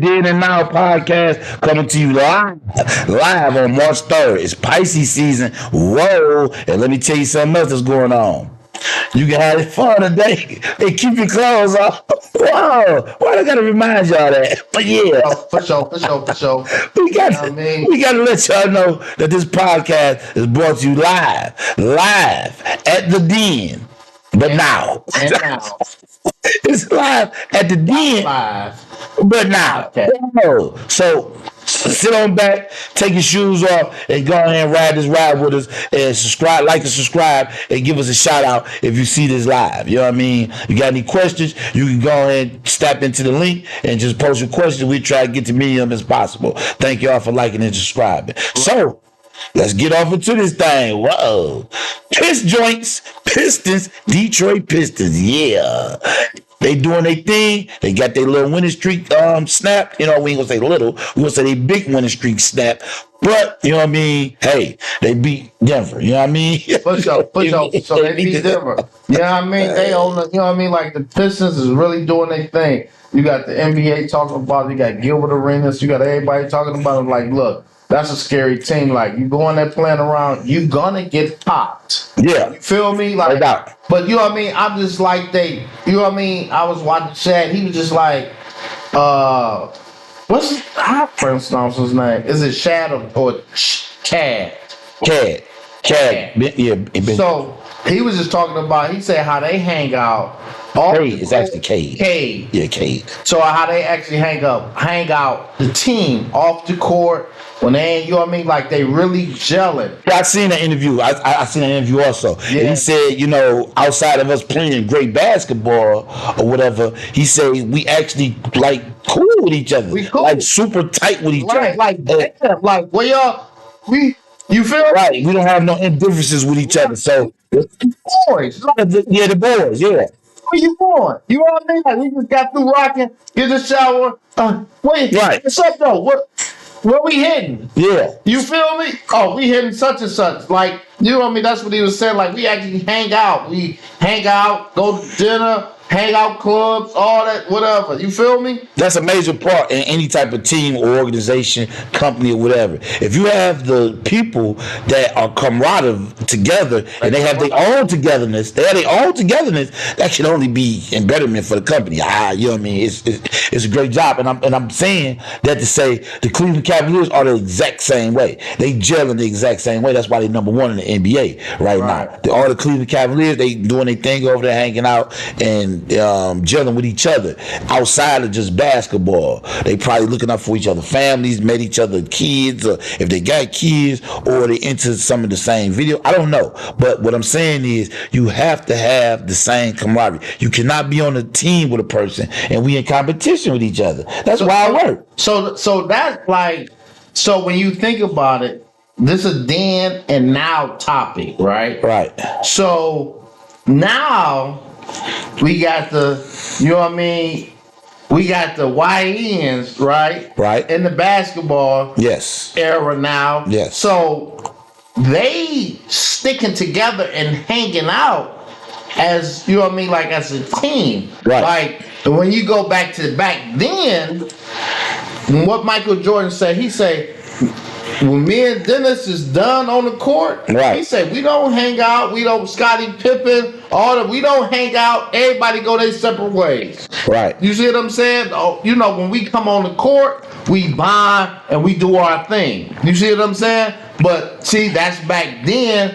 Then and Now podcast coming to you live on March 3rd. It's Pisces season. Whoa. And let me tell you something else that's going on. You can have fun today and keep your clothes off. Whoa. Why do I gotta remind y'all that? But yeah. For sure. We gotta let y'all know that this podcast is brought to you live at the Den. But now. It's live at the Den. But now. Okay. So sit on back, take your shoes off, and go ahead and ride this ride with us. And subscribe, like and subscribe, and give us a shout out if you see this live. You know what I mean? You got any questions, you can go ahead and step into the link and just post your questions. We try to get to many of them as possible. Thank y'all for liking and subscribing. So let's get off into this thing. Whoa. Pistons, Detroit Pistons. Yeah. They doing their thing. They got their little winning streak snap. You know, we ain't gonna say little. We gonna say they big winning streak snap. But, you know what I mean? Hey, they beat Denver. You know what I mean? For sure. So they beat Denver. You know what I mean? They own the, you know what I mean? Like the Pistons is really doing their thing. You got the NBA talking about it. You got Gilbert Arenas. You got everybody talking about it. Like, look, that's a scary team. Like, you go in there playing around, you gonna get popped. Yeah. You feel me? Like, but you know what I mean? I'm just like you know what I mean? I was watching Chad. He was just like, how pronounce his name? Is it Shad or Cad? Cad. Yeah. So he was just talking about, he said how they hang out. Cade. It's actually Cade. Cade. Yeah, Cade. So how they actually hang out the team off the court when they ain't, you know what I mean? Like they really gelling. Yeah, I seen an interview. I seen an interview also. Yeah. And he said, you know, outside of us playing great basketball or whatever, he said we actually like cool with each other. We cool. Like super tight with each other. Like well y'all you feel right. We don't have no indifferences with each other. So boys. Yeah, the boys, yeah. Where you going? You know what I mean? Like we just got through rocking, get the shower. Wait, right. What's up though? Where we heading? Yeah. You feel me? Oh, we heading such and such. Like, you know what I mean? That's what he was saying. Like, we actually hang out. We hang out, go to dinner, hang out clubs, all that, whatever. You feel me? That's a major part in any type of team or organization, company or whatever. If you have the people that are camaraderie together and they have their own togetherness, that should only be embetterment for the company. You know what I mean? It's a great job. And I'm saying that to say the Cleveland Cavaliers are the exact same way. They gel in the exact same way. That's why they're number one in the NBA right now. All the Cleveland Cavaliers, they doing their thing over there, hanging out and gelling with each other outside of just basketball. They probably looking up for each other families, met each other kids, or if they got kids, or they into some of the same video. I don't know, but what I'm saying is you have to have the same camaraderie. You cannot be on a team with a person and we in competition with each other. That's why I work. So that's like, so when you think about it, this is then and now topic, right? Right. So now we got you know what I mean? We got the YNs, right? Right. In the basketball era now. Yes. So they sticking together and hanging out as, you know what I mean, like as a team. Right. Like when you go back then, what Michael Jordan said, he said, when me and Dennis is done on the court, he said, we don't hang out, we don't Scottie Pippen, we don't hang out, everybody go their separate ways. Right. You see what I'm saying? Oh, you know, when we come on the court, we bond and we do our thing. You see what I'm saying? But see, that's back then,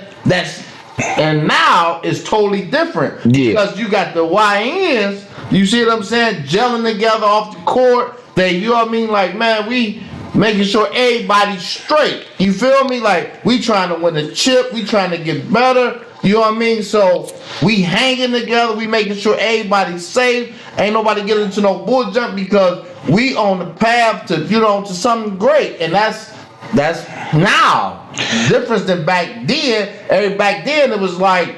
and now it's totally different. Yeah. Because you got the YNs, you see what I'm saying, gelling together off the court. You know what I mean? Like, man, we making sure everybody's straight. You feel me? Like, we trying to win the chip. We trying to get better. You know what I mean? So, we hanging together. We making sure everybody's safe. Ain't nobody getting into no bull jump because we on the path to, you know, to something great. And that's now. Difference than back then. Back then, it was like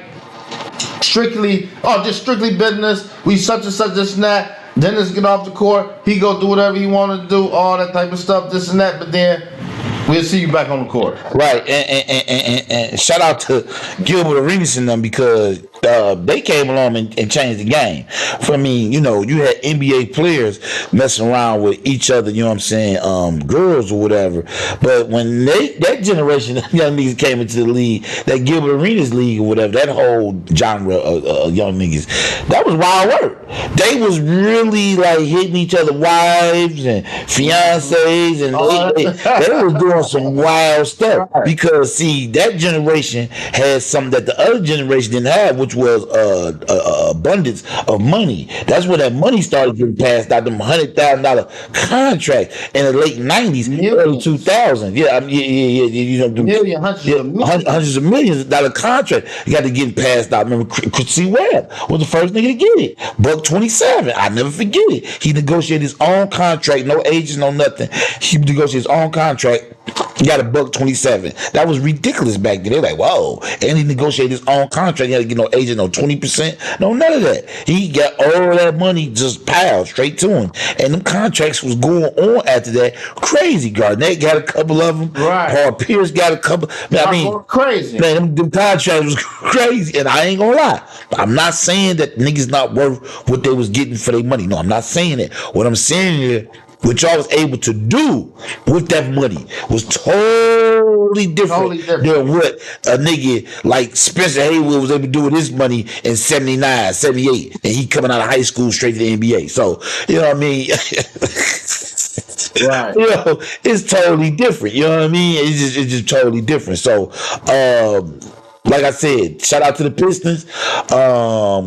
strictly business. We such and such, this and that. Dennis get off the court, he go do whatever he want to do, all that type of stuff, this and that, but then we'll see you back on the court. Right, and shout out to Gilbert Arenas and them because they came along and changed the game. For me, you know, you had NBA players messing around with each other, you know what I'm saying, girls or whatever. But when that generation of young niggas came into the league, that Gilbert Arenas league or whatever, that whole genre of young niggas, that was wild work. They was really like hitting each other wives and fiancés, and they was doing some wild stuff. Because see, that generation had something that the other generation didn't have, which was abundance of money. That's where that money started getting passed out. Them $100,000 contracts in the late '90s, early 2000s. Yeah, I mean, yeah. You know, hundreds of millions dollar contract. You got to get passed out. Remember, Chris C. Webb was the first nigga to get it. $127. I never forget it. He negotiated his own contract, no agents, no nothing. He negotiated his own contract. He got $127. That was ridiculous back then. They're like, whoa. And he negotiated his own contract. He had to get no agent, no 20%, no none of that. He got all that money just piled straight to him. And them contracts was going on after that. Crazy. Garnett got a couple of them. Right. Paul Pierce got a couple. Man, I mean, crazy. Man, them contracts was crazy. And I ain't gonna lie. I'm not saying that niggas not worth what they was getting for their money. No, I'm not saying that. What I'm saying is, what y'all was able to do with that money was totally different than what a nigga like Spencer Haywood was able to do with his money in 79, 78. And he coming out of high school straight to the NBA. So, you know what I mean? Right. You know, it's totally different. You know what I mean? It's just totally different. So, like I said, shout out to the Pistons.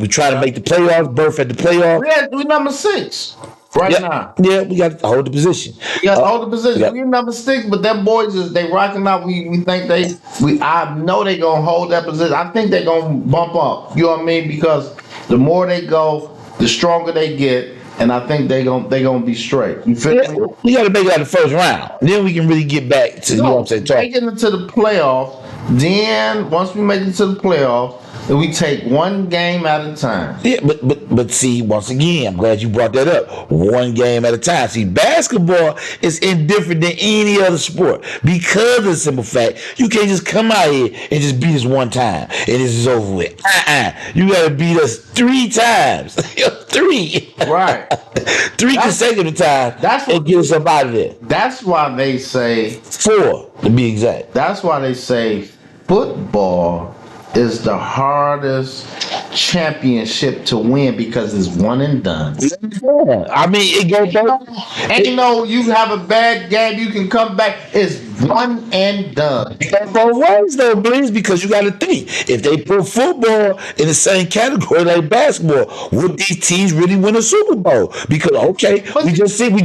We try to make the playoffs, berth at the playoffs. We're number 6. Now. Yeah, we got to hold the position. We got to hold the position. We're number 6, but them boys they rocking out. We think I know they gonna hold that position. I think they're gonna bump up. You know what I mean? Because the more they go, the stronger they get, and I think they gonna be straight. You feel me? We got to make it out the first round. Then we can really get back to you know what I'm saying. Make it into the playoffs. Then once we make it to the playoffs, and we take one game at a time. Yeah, but see, once again, I'm glad you brought that up. One game at a time. See, basketball is indifferent than any other sport because of the simple fact you can't just come out here and just beat us one time and this is over with. You got to beat us 3 times. 3. Right. 3 consecutive times. That's what get us up out of there. That's why they say 4 to be exact. That's why they say football is the hardest championship to win because it's one and done. Yeah. I mean, it goes back. And you know, you have a bad game, you can come back. It's one and done. Both ways though, Blaze, because you got to think if they put football in the same category like basketball, would these teams really win a Super Bowl? Because we just seen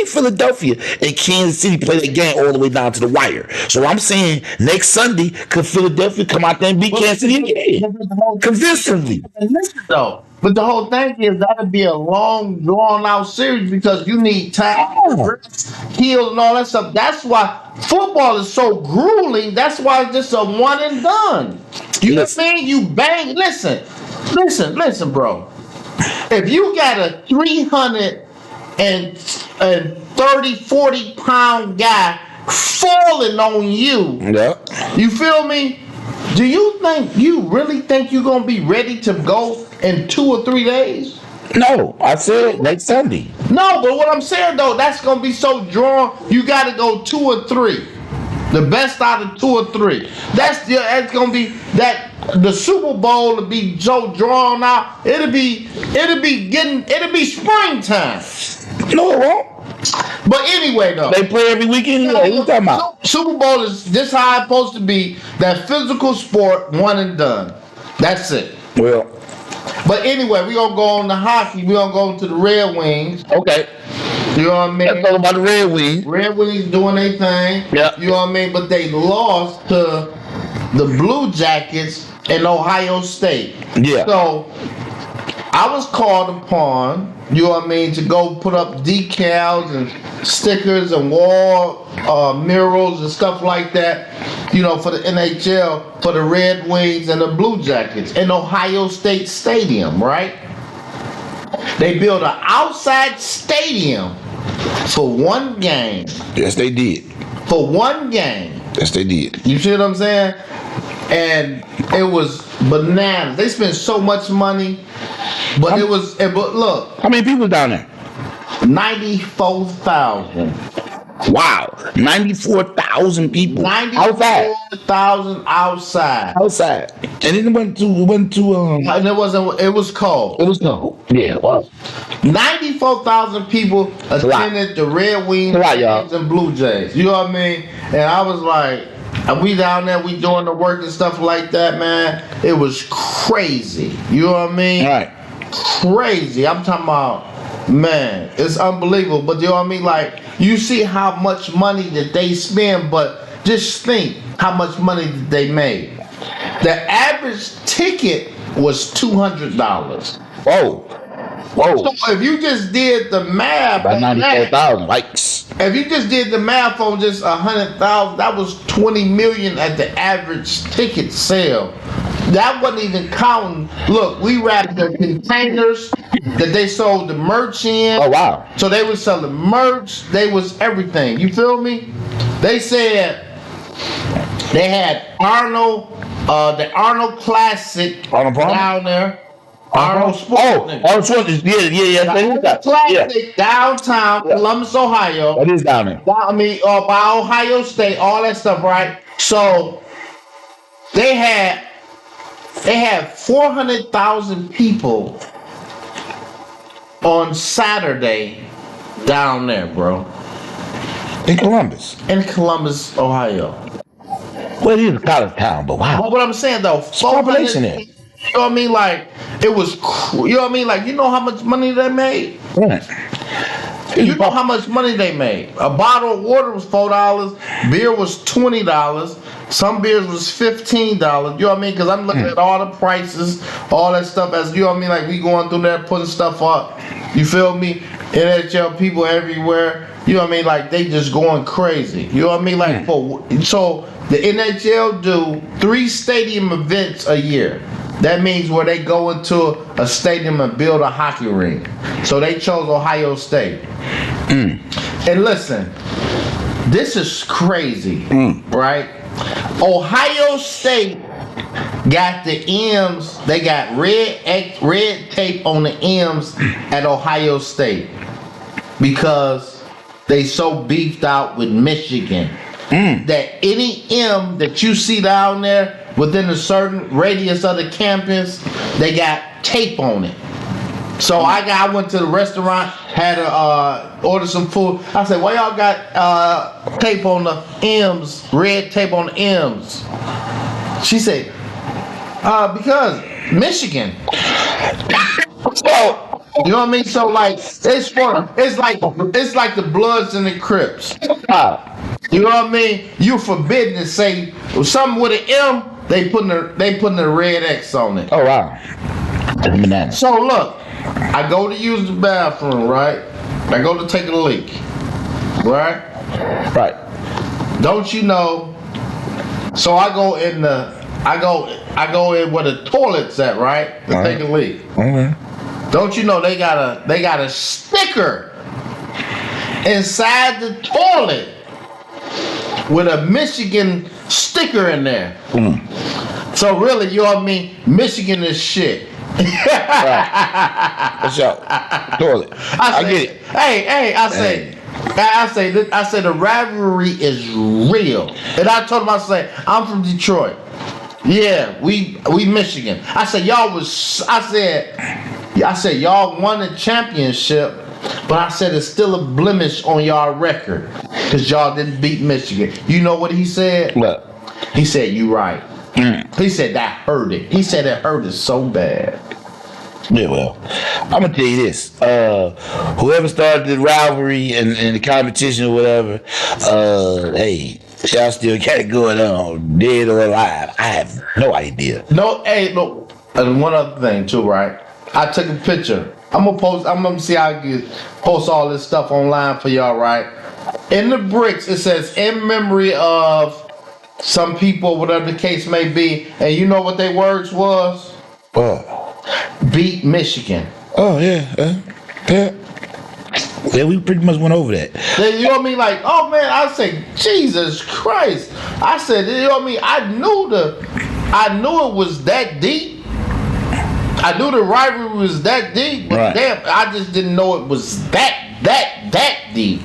Philadelphia and Kansas City play that game all the way down to the wire. So I'm saying next Sunday could Philadelphia come out there and beat Kansas City again convincingly? So, but the whole thing is that'll be a long, drawn out series because you need time, heal, and all that stuff. That's why football is so grueling. That's why it's just a one and done. You know what I mean? You bang. Listen, bro. If you got a 330, 40 pound guy falling on you, you feel me? Do you really think you're gonna be ready to go in 2 or 3 days? No, I said next Sunday. No, but what I'm saying though, that's gonna be so drawn. You got to go 2 or 3. The best out of 2 or 3. That's gonna be that. The Super Bowl will be so drawn out. It'll be springtime. No, it won't. But anyway, though, they play every weekend. What you talking about? Super Bowl is just how it's supposed to be. That physical sport, one and done. That's it. Well, but anyway, we gonna go on to hockey. We gonna go to the Red Wings. Okay. You know what I mean? Let's talk about the Red Wings. Red Wings doing their thing. Yeah. You know what I mean? But they lost to the Blue Jackets in Ohio State. Yeah. So I was called upon, you know what I mean, to go put up decals and stickers and wall murals and stuff like that, you know, for the NHL, for the Red Wings and the Blue Jackets in Ohio State Stadium, right? They built an outside stadium for one game. Yes, they did. For one game. Yes, they did. You see what I'm saying? and it was bananas. They spent so much money, but but look, How many people down there? 94,000. Wow, 94,000 people outside. 94,000 outside. Outside, and it went to And it was cold. It was cold. Yeah, wow. 94,000 people a lot. attended the Red Wings It's a lot, y'all. and Blue Jays. You know what I mean? And I was like, and we down there, we doing the work and stuff like that, man. It was crazy. You know what I mean? All right. Crazy. I'm talking about, man, it's unbelievable. But you know what I mean? Like, you see how much money that they spend, but just think how much money that they made. The average ticket was $200. Whoa. Whoa. So if you just did the math, About on that, 94,000 likes. if you just did the math on just 100,000, that was 20 million at the average ticket sale. That wasn't even counting. Look, we wrapped the containers that they sold the merch in. Oh, wow. So they was selling merch. They was everything. You feel me? They said they had Arnold, the Arnold Classic Arnold Palmer? down there. Arnold Sports. Arnold Sports. Yeah. Arnold Classic downtown Columbus, Ohio. That is down there. By Ohio State, all that stuff, right? So they had 400,000 people on Saturday down there, bro, In Columbus. in Columbus, Ohio. Well, it is a college town, but wow. But what I'm saying though, population there. You know what I mean? Like it was. You know what I mean? Like you know how much money they made. Right. You know how much money they made. A bottle of water was $4. Beer was $20. Some beers was $15. You know what I mean? Because I'm looking at all the prices, all that stuff. As you know what I mean? Like we going through there putting stuff up. You feel me? NHL people everywhere. You know what I mean? Like they just going crazy. You know what I mean? Like so the NHL do 3 stadium events a year. That means where they go into a stadium and build a hockey rink. So they chose Ohio State. And listen, this is crazy, right? Ohio State got the M's. They got red tape on the M's at Ohio State because they so beefed out with Michigan that any M that you see down there within a certain radius of the campus, they got tape on it. So I went to the restaurant, had to order some food. I said, why y'all got tape on the M's, red tape on the M's? She said, because Michigan. So, you know what I mean? So like it's like the Bloods and the Crips. You know what I mean? You forbidden to say something with an M. They putting the red X on it. Oh wow. So look, I go to use the bathroom, right? I go to take a leak, right? Right. Don't you know? So I go in where the toilet's at, right? To take a leak. Okay. Don't you know they got a sticker inside the toilet with a Michigan sticker in there. So really, you know what I mean? Michigan is shit. Right. What's up? Toilet. I get it. Hey, I say the rivalry is real. And I told him, I say, I'm from Detroit. Yeah, we Michigan. I said y'all won the championship, but I said it's still a blemish on y'all record because y'all didn't beat Michigan. You know what he said? What? He said, you right. He said that hurt it. He said it hurt it so bad. Yeah, well, I'm gonna tell you this. Whoever started the rivalry and the competition or whatever, hey, y'all still got it going on, dead or alive. I have no idea. No, hey, look, and one other thing too, right? I took a picture. I'm gonna see how I can post all this stuff online for y'all, right? In the bricks, it says in memory of some people, whatever the case may be, and you know what their words was? Beat Michigan. Oh yeah. Yeah, we pretty much went over that. You know what I mean? Like, oh man, I say, Jesus Christ. I said, you know what I mean? I knew I knew it was that deep. I knew the rivalry was that deep, but Right. damn, I just didn't know it was that deep.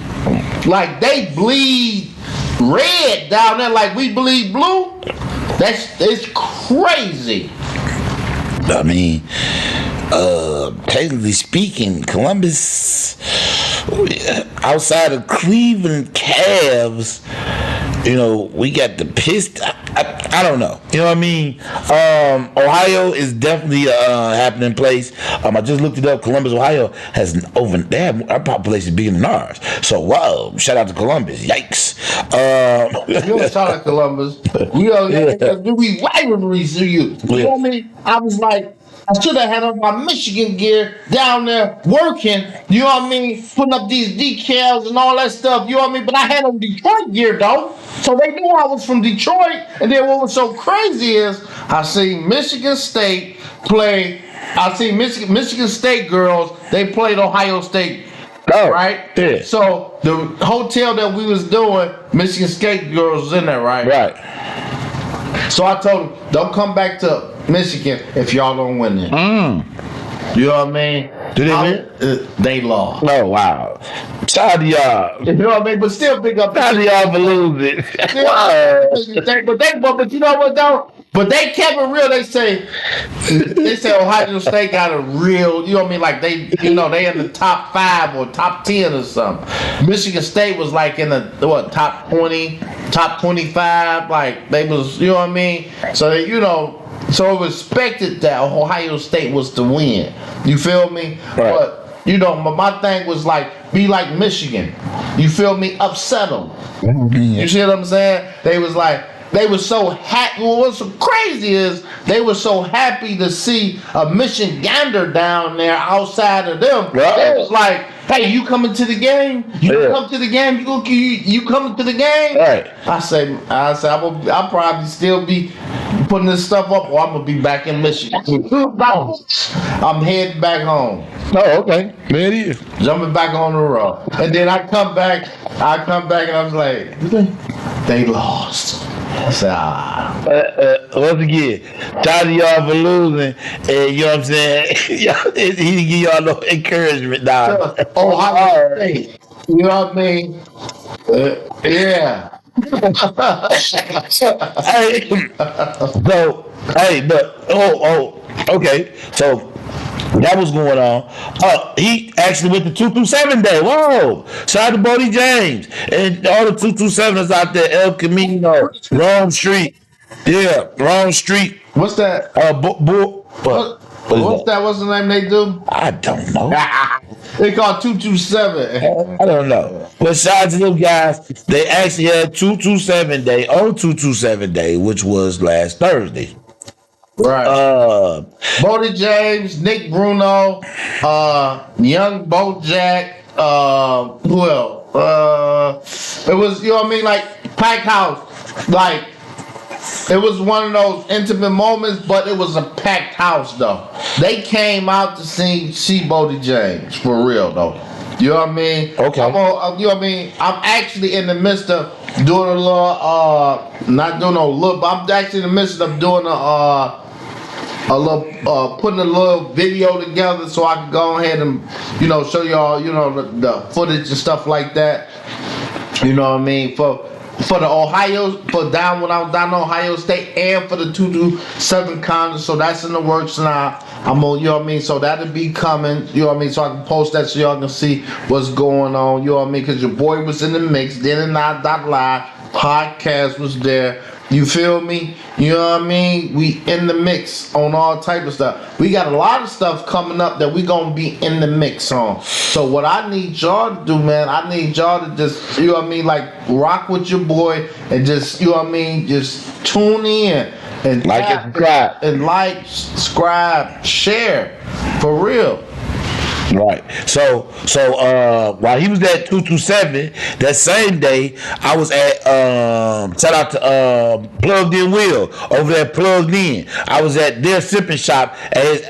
Like they bleed red down there, like we bleed blue. It's crazy. I mean, technically speaking, Columbus, outside of Cleveland Cavs, we got the Pistons. I don't know. You know what I mean? Ohio is definitely a happening place. I just looked it up. Columbus, Ohio they have our population bigger than ours. So wow, shout out to Columbus. Yikes. You don't sound like Columbus. We rivalries to you. You know what I mean? I was like, I should have had on my Michigan gear down there working, you know what I mean? Putting up these decals and all that stuff, you know what I mean? But I had on Detroit gear though. So they knew I was from Detroit. And then what was so crazy is I seen Michigan State play. I seen Michigan State girls, they played Ohio State. Oh, Right? yeah. So the hotel that we was doing, Michigan State girls was in there, right? Right. So I told them, don't come back to Michigan if y'all don't win it. You know what I mean? Did they win? They lost. Oh wow. Shout out to y'all. You know what I mean? But still pick up. Shout out to y'all for losing. But you know what though? But they kept it real. They say Ohio State got a real, you know what I mean? Like they in the top 5 or top 10 or something. Michigan State was like in the top 20, top 25. Like they was, you know what I mean? So they, so it was expected that Ohio State was to win. You feel me? Right. But my thing was like, be like Michigan. You feel me? Upset them. You see what I'm saying? They was so happy. What's so crazy is they were so happy to see a Michigander down there outside of them. Right. They was like, hey, you coming to the game? You come to the game? You coming to the game? Right. I say, I'll probably still be putting this stuff up, or I'm gonna be back in Michigan. I'm heading back home. Oh, okay. There it is. Jumping back on the road. And then I come back and I was like, they lost. I said, Once again, shout out to y'all for losing. And you know what I'm saying? He didn't give y'all no encouragement now. Ohio State. You know what I mean? Yeah. Okay. So that was going on. He actually went to 227 day. Whoa! Shout out to Bodie James and all the 227ers out there. El Camino, Rome Street. Yeah, Rome Street. What's that? What's that? What's the name they do? I don't know. They call 227. I don't know. But shout out to them guys. They actually had 227 day on 227 day, which was last Thursday. Right. Bodie James, Nick Bruno, Young Bojack, who else? It was, you know what I mean, like packed house. Like it was one of those intimate moments, but it was a packed house though. They came out to see Bodie James for real though. You know what I mean? Okay. You know what I mean? I'm actually in the midst of doing a little, not doing no look, but I'm actually in the midst of doing putting a little video together so I can go ahead and, show y'all, the footage and stuff like that. You know what I mean? For the Ohio, down when I was down in Ohio State, and for the 227 contest, so that's in the works now. I'm on, you know what I mean? So that'll be coming, you know what I mean? So I can post that so y'all can see what's going on, you know what I mean? Because your boy was in the mix, then and not live, podcast was there. You feel me? You know what I mean? We in the mix on all type of stuff. We got a lot of stuff coming up that we gonna be in the mix on. So what I need y'all to do, man, I need y'all to just, you know what I mean, like rock with your boy and just, you know what I mean, just tune in and subscribe. and subscribe, share, for real. Right. So while he was at 227, that same day I was at shout out to Plugged In Will over there Plugged In. I was at their sipping shop at his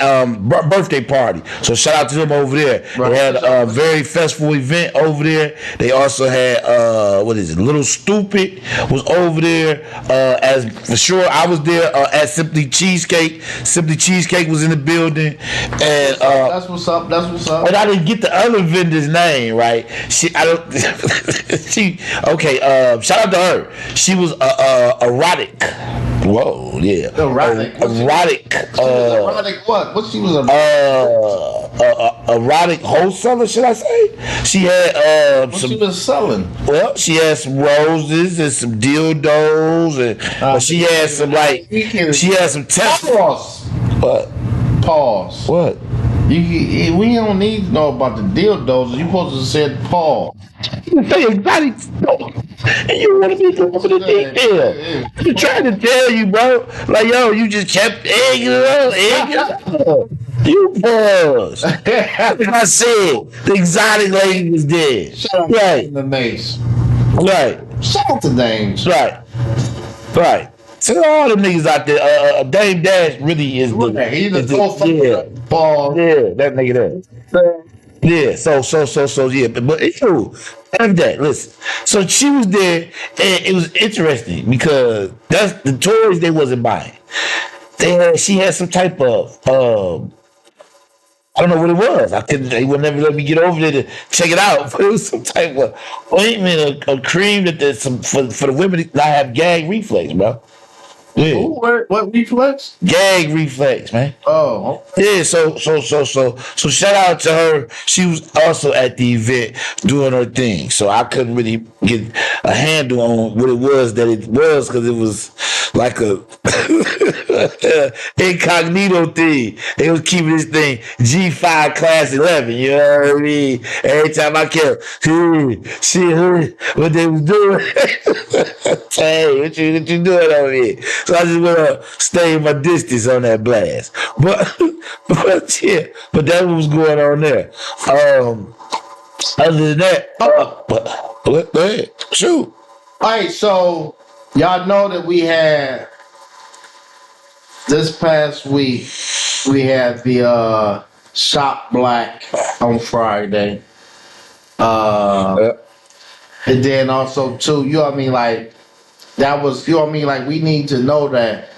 birthday party. So shout out to them over there. Right. They had a very festival event over there. They also had what is it? Little Stupid was over there. As for sure I was there at Simply Cheesecake. Simply Cheesecake was in the building. And That's what's up. That's what's up. but I didn't get the other vendor's name right. She, I don't. She okay. Shout out to her. She was erotic. Whoa, yeah. Erotic? Erotic. Erotic what? What she was a Erotic wholesaler, should I say? She had what some. she was selling? Well, she had some roses and some dildos, and but she had some like she had some test. Pause. What? Pause. What? We don't need to know about the dildos. You supposed to say pause. Say exotic stuff. And you want to be going for the detail. I'm trying to tell you, bro. Like, yo, you just kept egging it up. You pause. Like I said, the exotic lady was there. Shout out Right, to the names. right, Shout out to names. right, right. To all them niggas out there, Dame Dash really is the. He's is the co-founder. Pause. yeah, that nigga there. Yeah, so yeah, but it's true. After that, listen. So she was there, and it was interesting because that's the toys they wasn't buying. She had some type of I don't know what it was. I couldn't. They would never let me get over there to check it out. But it was some type of ointment, a cream that there's some for the women that have gag reflex, bro. Yeah, Ooh, what reflex? gag reflex, man. Oh, Yeah, so shout out to her. She was also at the event doing her thing. So I couldn't really get a handle on what it was that it was because it was like a incognito thing. They was keeping this thing G5 class 11, you know what I mean? Every time I kept see what they was doing. Hey, what you doing over here? So I just want to stay my distance on that blast. But yeah, but that's what was going on there. Other than that, go ahead, shoot. all right. So y'all know that we had this past week. We had the Shop Black on Friday. And then also too, you know what I mean? Like that was, you know what I mean? Like we need to know that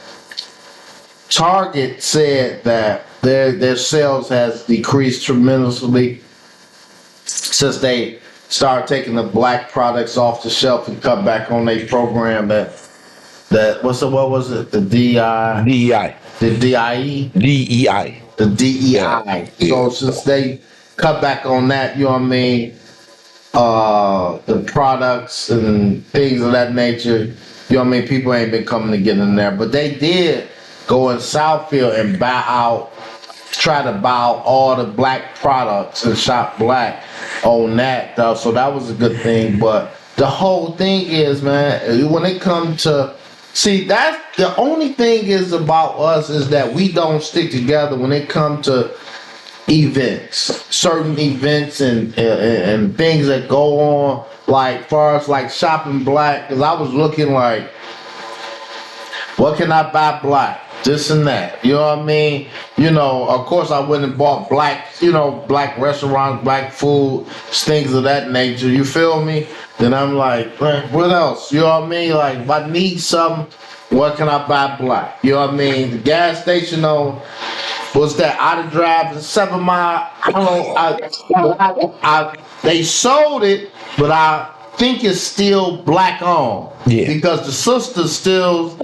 Target said that their sales has decreased tremendously since they started taking the black products off the shelf and cut back on their program that what was it? The DEI, the DIE? DEI. The DEI. So since they cut back on that, you know what I mean? The products and things of that nature, you know what I mean? People ain't been coming to get in there, but they did go in Southfield and try to buy out all the black products and Shop Black on that, though. So that was a good thing. But the whole thing is, man, when it comes to that's the only thing is about us is that we don't stick together when it comes to events, certain events and things that go on, like far as like shopping black. Because I was looking like, what can I buy black? This and that. You know what I mean? You know, of course I went and bought black, black restaurants, black food, things of that nature. You feel me? Then I'm like, what else? You know what I mean? Like, if I need something, what can I buy black? You know what I mean? The gas station on, what's that, out of drive in 7 Mile? I don't know. They sold it, but I think it's still black on. Yeah. Because the sisters still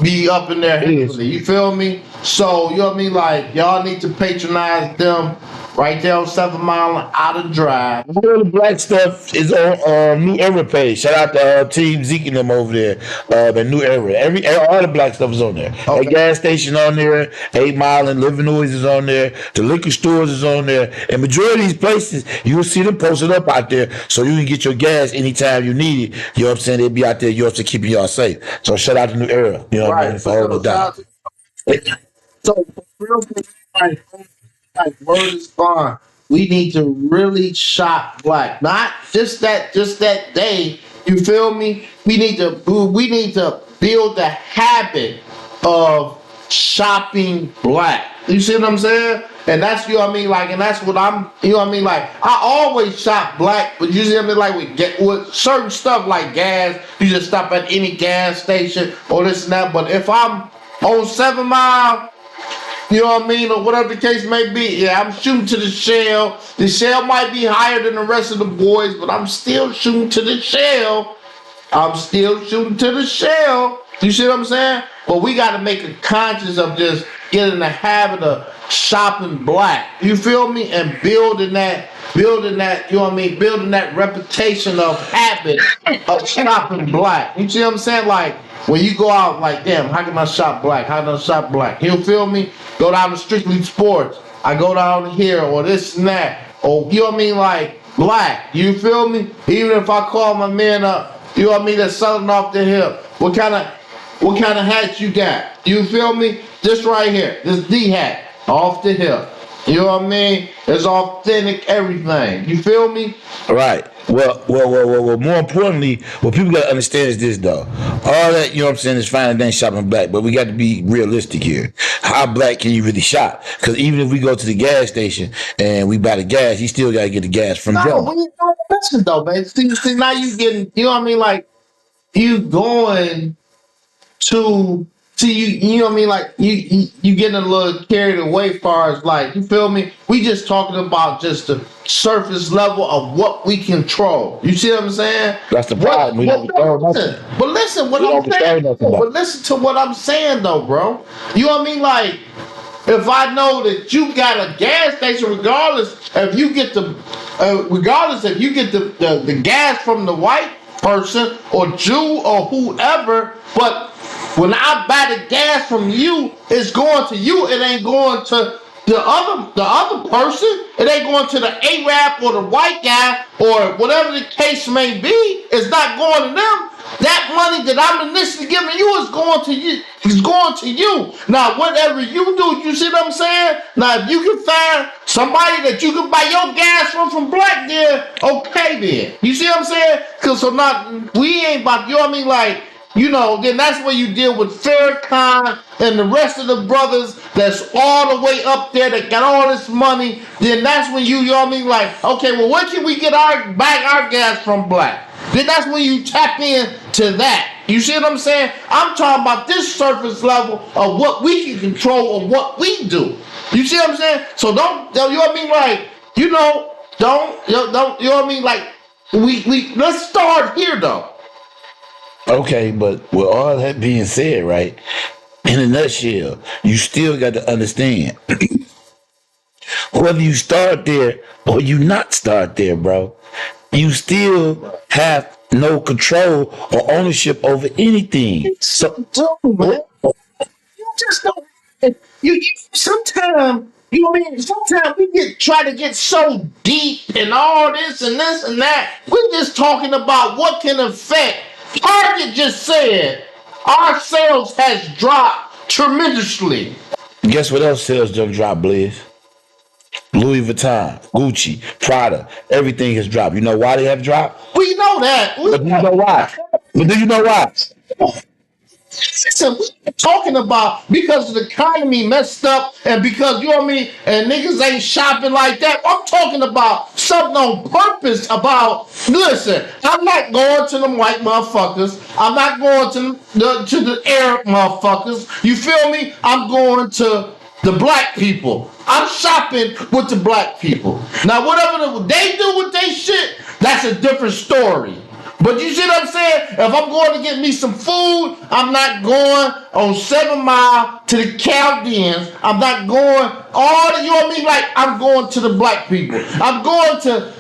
be up in there. You feel me? So, you know what I mean? Like, y'all need to patronize them right there on 7 Mile and out of drive. All the black stuff is on New Era page. Shout out to Team Zeke and them over there. The New Era. All the black stuff is on there. Okay. The gas station on there. 8 Mile and Living Noise is on there. The liquor stores is on there. And majority of these places, you'll see them posted up out there so you can get your gas anytime you need it. You know what I'm saying? They'll be out there yours to keeping y'all safe. So shout out to New Era. You know what I mean? For holding it down. So, real quick, right, Like, word is bond. We need to really shop black, not just that day. You feel me? We need to build the habit of shopping black. You see what I'm saying? And that's, you know what I mean, like, and that's what I'm, you know what I mean, like, I always shop black, but you see what I mean, like, with certain stuff like gas, you just stop at any gas station or this and that. But if I'm on 7 Mile, you know what I mean, or whatever the case may be. Yeah, I'm shooting to the shell. The shell might be higher than the rest of the boys, but I'm still shooting to the shell. I'm still shooting to the shell. You see what I'm saying? But we got to make a conscious of just getting the habit of shopping black. You feel me? And building that, you know what I mean? Building that reputation of habit of shopping black. You see what I'm saying? Like, when you go out, like, damn, how can I shop black? How can I shop black? You feel me? Go down to Strictly Sports. I go down here, or this and that. Or, you know what I mean? Like, black. You feel me? Even if I call my man up, you know what I mean, that's selling off the hip. What kind of hat you got? You feel me? This right here. This D hat. Off the hip. You know what I mean? It's authentic everything. You feel me? Right. Well. More importantly, what people got to understand is this, though. All that, you know what I'm saying, is fine and then shopping black, but we got to be realistic here. How black can you really shop? Because even if we go to the gas station and we buy the gas, you still got to get the gas from No, Joe. when you doing listen though, man. See, now you getting, you know what I mean? Like, you going to see you know what I mean, like you getting a little carried away far as, like, you feel me, we just talking about just the surface level of what we control. You see what I'm saying? That's the problem. We don't control nothing. But listen what We I'm don't control saying, nothing, though. but listen to what I'm saying though, bro. You know what I mean? Like, if I know that you got a gas station, regardless if you get the gas from the white person or Jew or whoever, but when I buy the gas from you, it's going to you. It ain't going to the other person. It ain't going to the Arab or the white guy or whatever the case may be. It's not going to them. That money that I'm initially giving you is going to you. It's going to you. Now, whatever you do, you see what I'm saying? Now, if you can find somebody that you can buy your gas from black, then okay, then. You see what I'm saying? Because so not we ain't about, you know what I mean? Like, you know, then that's where you deal with Farrakhan and the rest of the brothers that's all the way up there that got all this money. Then that's when you know what I mean? Like, okay, well, where can we get our gas from black? Then that's when you tap in to that. You see what I'm saying? I'm talking about this surface level of what we can control or what we do. You see what I'm saying? So don't, you know what I mean? Like, you know, don't, you know what I mean? Like, we let's start here though. Okay, but with all that being said, right, in a nutshell, you still got to understand whether you start there or you not start there, bro, you still have no control or ownership over anything. So, Dude, man. You just don't. You sometimes, you know what I mean? Sometimes we try to get so deep and all this and this and that. We're just talking about what can affect. Target just said our sales has dropped tremendously. guess what else sales done drop, Blizz? Louis Vuitton, Gucci, Prada, everything has dropped. You know why they have dropped? We know that. But do you know why? But do you know why? Listen, we're talking about because the economy messed up and because, you know what I mean, and niggas ain't shopping like that. I'm talking about something on purpose about, listen, I'm not going to them white motherfuckers. I'm not going to the Arab motherfuckers. You feel me? I'm going to the black people. I'm shopping with the black people. Now, whatever they do with their shit, that's a different story. But you see what I'm saying? If I'm going to get me some food, I'm not going on 7 Mile to the Chaldeans. I'm not going all the, you know what I mean? Like, I'm going to the black people. I'm going to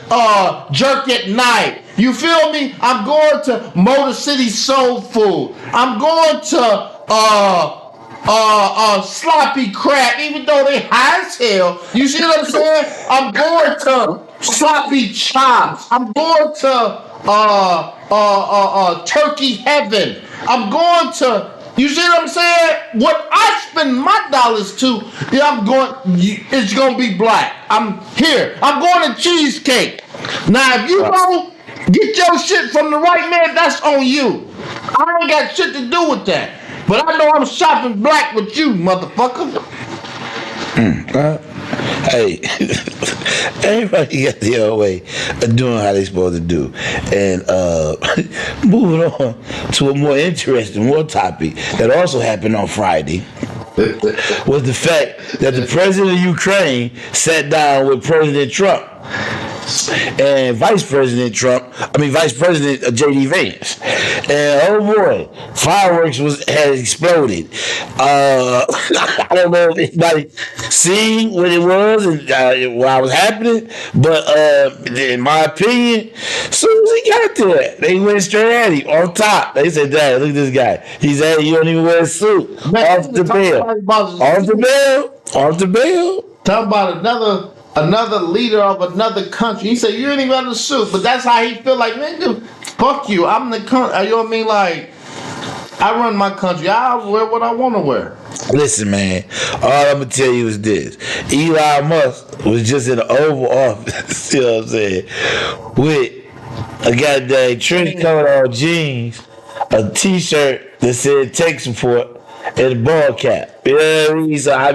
Jerk at Night. You feel me? I'm going to Motor City Soul Food. I'm going to Sloppy Crab, even though they high as hell. You see what I'm saying? I'm going to Sloppy Chops. I'm going to Turkey Heaven. I'm going to You see what I'm saying? What I spend my dollars to, it's gonna be black. I'm here. I'm going to cheesecake. Now, if you don't get your shit from the right man, that's on you. I ain't got shit to do with that. But I know I'm shopping black with you, motherfucker. Hey, everybody got their own way of doing how they supposed to do. And moving on to a more interesting, more topic that also happened on Friday was the fact that the president of Ukraine sat down with President Trump and Vice President J.D. Vance. And oh boy, fireworks had exploded. I don't know if anybody seen what it was and what was happening, but in my opinion, as soon as he got there, they went straight at him on top. They said, "Dad, look at this guy. He said you don't even wear a suit. Off the bill. Off the bill. Off the bill." Talk about another leader of another country. He said, you ain't even got a suit. But that's how he feel like, nigga, fuck you. I'm the country. You know what I mean? Like, I run my country. I'll wear what I want to wear. Listen, man, all I'm going to tell you is this. Elon Musk was just in the Oval Office, you know what I'm saying, with a goddamn trench coat on jeans, a t-shirt that said tech support, and a ball cap. You know what I mean? So I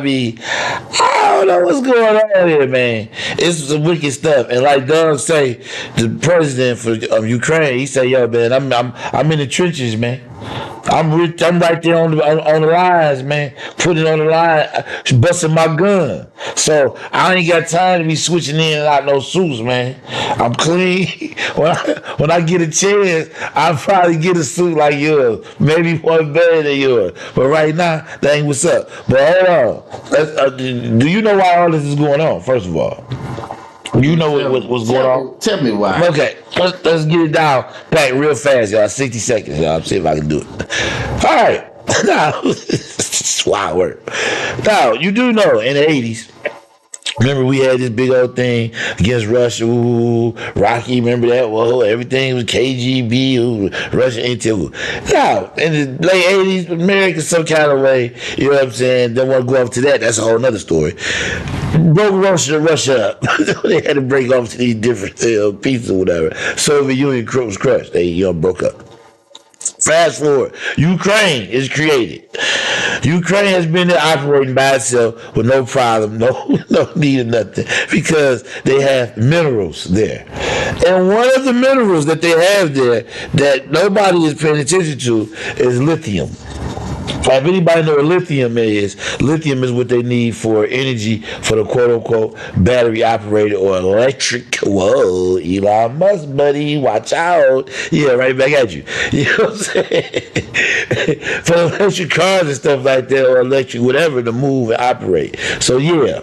don't know what's going on here, man. It's some wicked stuff. And like Doug say, the president of Ukraine, he say, "Yo, man, I'm in the trenches, man. I'm right there on the lines, man. Putting on the line, busting my gun. So I ain't got time to be switching in and out no suits, man. I'm clean. When I get a chance, I'll probably get a suit like yours, maybe one better than yours. But right now, that ain't what's up. But hold on. Do you know why all this is going on? First of all, you know what's going on? Tell me why. Okay, let's get it down back real fast, y'all. 60 seconds, y'all. See if I can do it. All right. Now, it's wild work. Now, you do know in the 80s, remember we had this big old thing against Russia. Ooh, Rocky, remember that? Whoa, everything was KGB, ooh, Russian intel. Now, in the late 80s, America some kind of way, you know what I'm saying? Don't want to go off to that. That's a whole nother story. Broke Russia up. They had to break off to these different pieces or whatever. Soviet Union was crushed. They broke up. Fast forward, Ukraine is created. Ukraine has been there operating by itself with no problem, no need of nothing, because they have minerals there. And one of the minerals that they have there that nobody is paying attention to is lithium. If anybody know what lithium is what they need for energy for the quote-unquote battery operated or electric. Whoa, Elon Musk, buddy, watch out. Yeah, right back at you. You know what I'm saying? For electric cars and stuff like that, or electric whatever to move and operate. So yeah.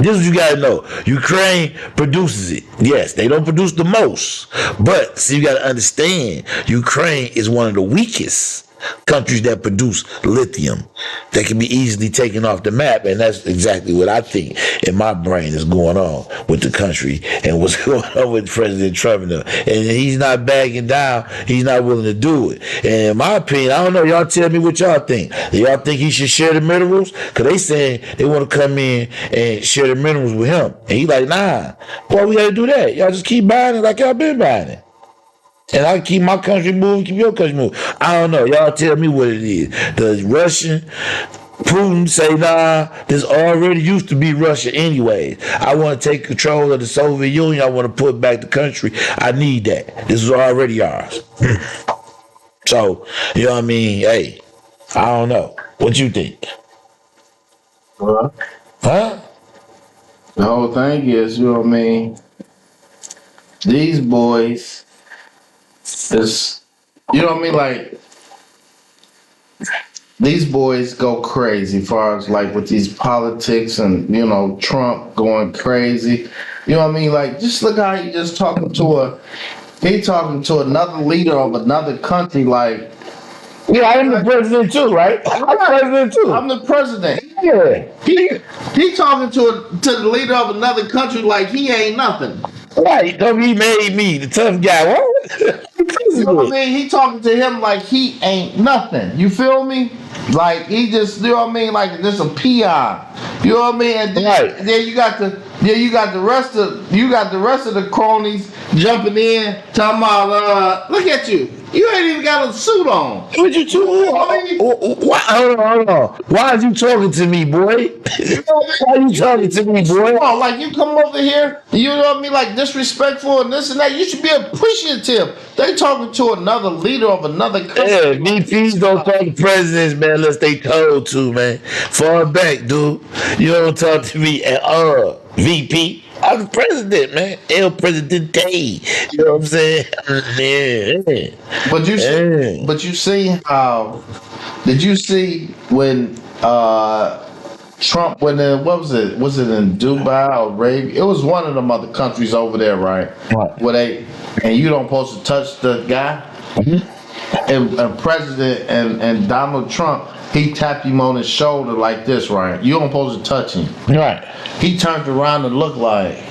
This is what you gotta know. Ukraine produces it. Yes, they don't produce the most. But see, you gotta understand, Ukraine is one of the weakest countries that produce lithium that can be easily taken off the map, and that's exactly what I think in my brain is going on with the country and what's going on with President Trump and he's not backing down. He's not willing to do it. And in my opinion, I don't know, y'all tell me what y'all think. Do y'all think he should share the minerals? Because they saying they want to come in and share the minerals with him, and he like, nah, why we gotta do that? Y'all just keep buying it like y'all been buying it. And I keep my country moving, keep your country moving. I don't know. Y'all tell me what it is. The Russian Putin say, nah, this already used to be Russia anyway. I want to take control of the Soviet Union. I want to put back the country. I need that. This is already ours. So, you know what I mean? Hey, I don't know. What you think? Huh? The whole thing is, you know what I mean? These boys... you know what I mean? Like, these boys go crazy as far as like with these politics and, you know, Trump going crazy. You know what I mean? Like, just look how he just talking to another leader of another country. Like, yeah, I'm the president too, right? I'm the president too. I'm the president. Yeah. He talking to the leader of another country like he ain't nothing. Right. He made me the tough guy. What? You know what I it. mean? He talking to him like he ain't nothing. You feel me? Like he just, you know what I mean? Like just a peon. You know what I mean? And Right. then you got the rest of the cronies jumping in, talking about look at you. You ain't even got a suit on. What you why, hold on. Why are you talking to me, boy? Why are you talking to me, boy? Oh, like you come over here, you know what I mean, like disrespectful and this and that. You should be appreciative. They talking to another leader of another country. Yeah, VPs don't talk to presidents, man, unless they told to, man. Fall back, dude. You don't talk to me at all, VP. I'm the president, man. El Presidente. You know what I'm saying? Yeah. But you see how? Did you see when Trump went in? What was it? Was it in Dubai or Arabia? It was one of them other countries over there, right? Right. Where they and you don't supposed to touch the guy. And President and Donald Trump, he tapped him on his shoulder like this, right? You don't supposed to touch him. Right. He turned around and looked like.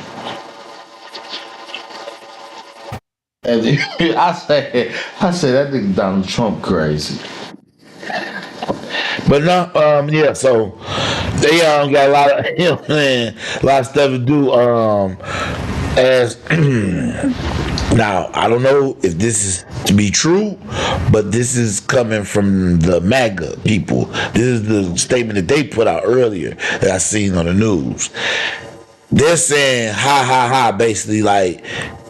And I said that nigga Donald Trump crazy. But no, yeah, so they got a lot of you know, man, a lot of stuff to do. As now, I don't know if this is to be true, but this is coming from the MAGA people. This is the statement that they put out earlier that I seen on the news. They're saying ha ha ha, basically like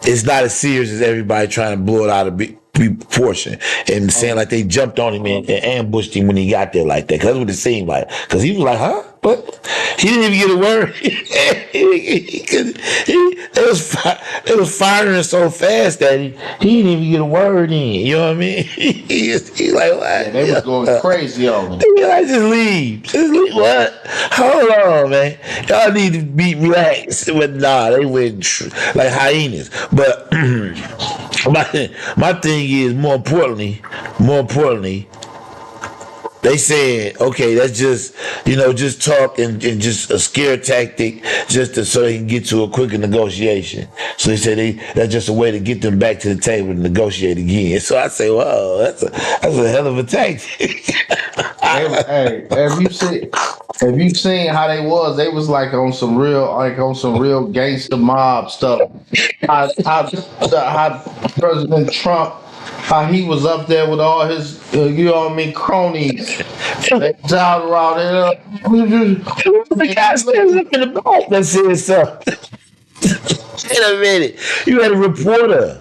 it's not as serious as everybody trying to blow it out of proportion, and saying like they jumped on him and ambushed him when he got there like that. Cause that's what it seemed like. Cause he was like, huh? But he didn't even get a word. It was firing so fast that he didn't even get a word in. You know what I mean? He like, what? Yeah, they was going crazy on him. Like, just leave. Just leave. What? Hold on, man. Y'all need to be relaxed. But nah, they went like hyenas. But my thing is, more importantly, they said, okay, that's just, just talk and just a scare tactic so they can get to a quicker negotiation. So they said that's just a way to get them back to the table to negotiate again. So I say, wow, that's a hell of a tactic. Hey, have you seen how they was? They was like on some real gangster mob stuff. How President Trump, how he was up there with all his, you know what I mean, cronies. They dialed around there. The guy stands up in the back that says something. Wait a minute. You had a reporter.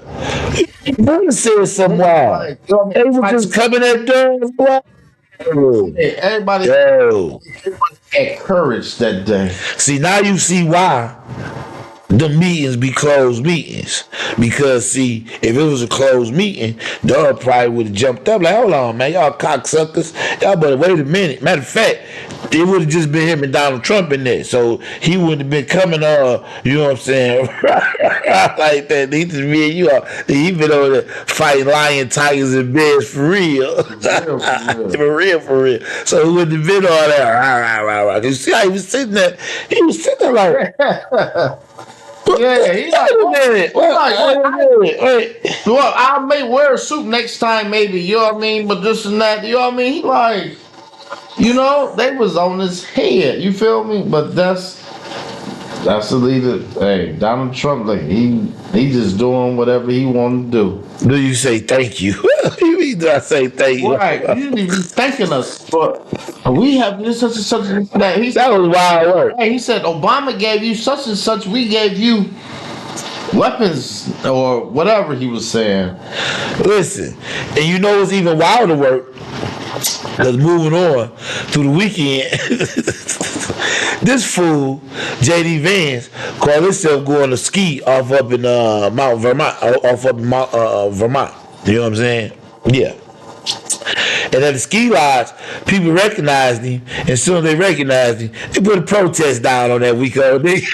The reporter said something wild. They were just coming at them. Everybody had courage that day. See, now you see why the meetings be closed meetings. Because, see, if it was a closed meeting, dog probably would have jumped up like, hold on, man, y'all cocksuckers. Y'all better wait a minute. Matter of fact, it would have just been him and Donald Trump in there. So he wouldn't have been coming you know what I'm saying, like that. He just me and you are. He been over there fighting lion, tigers, and bears for real. For real. So he wouldn't have been all that. You see how he was sitting there? He was sitting there like... Yeah, he like, wait. Well, I may wear a suit next time, maybe, you know what I mean? But this and that, you know what I mean? He like, they was on his head, you feel me? But that's the leader. Hey, Donald Trump, like he just doing whatever he want to do. Do you say thank you? You mean do I say thank you? Right, you didn't even thanking us for we have this such and such and that. That was wild work. Hey, he said Obama gave you such and such. We gave you weapons or whatever he was saying. Listen, and you know it's even wilder work. Because moving on through the weekend, this fool, JD Vance, called himself going to ski off up in Mount Vermont, Vermont. You know what I'm saying? Yeah. And at the ski lodge, people recognized him, and as soon as they recognized him, they put a protest down on that week-old nigga.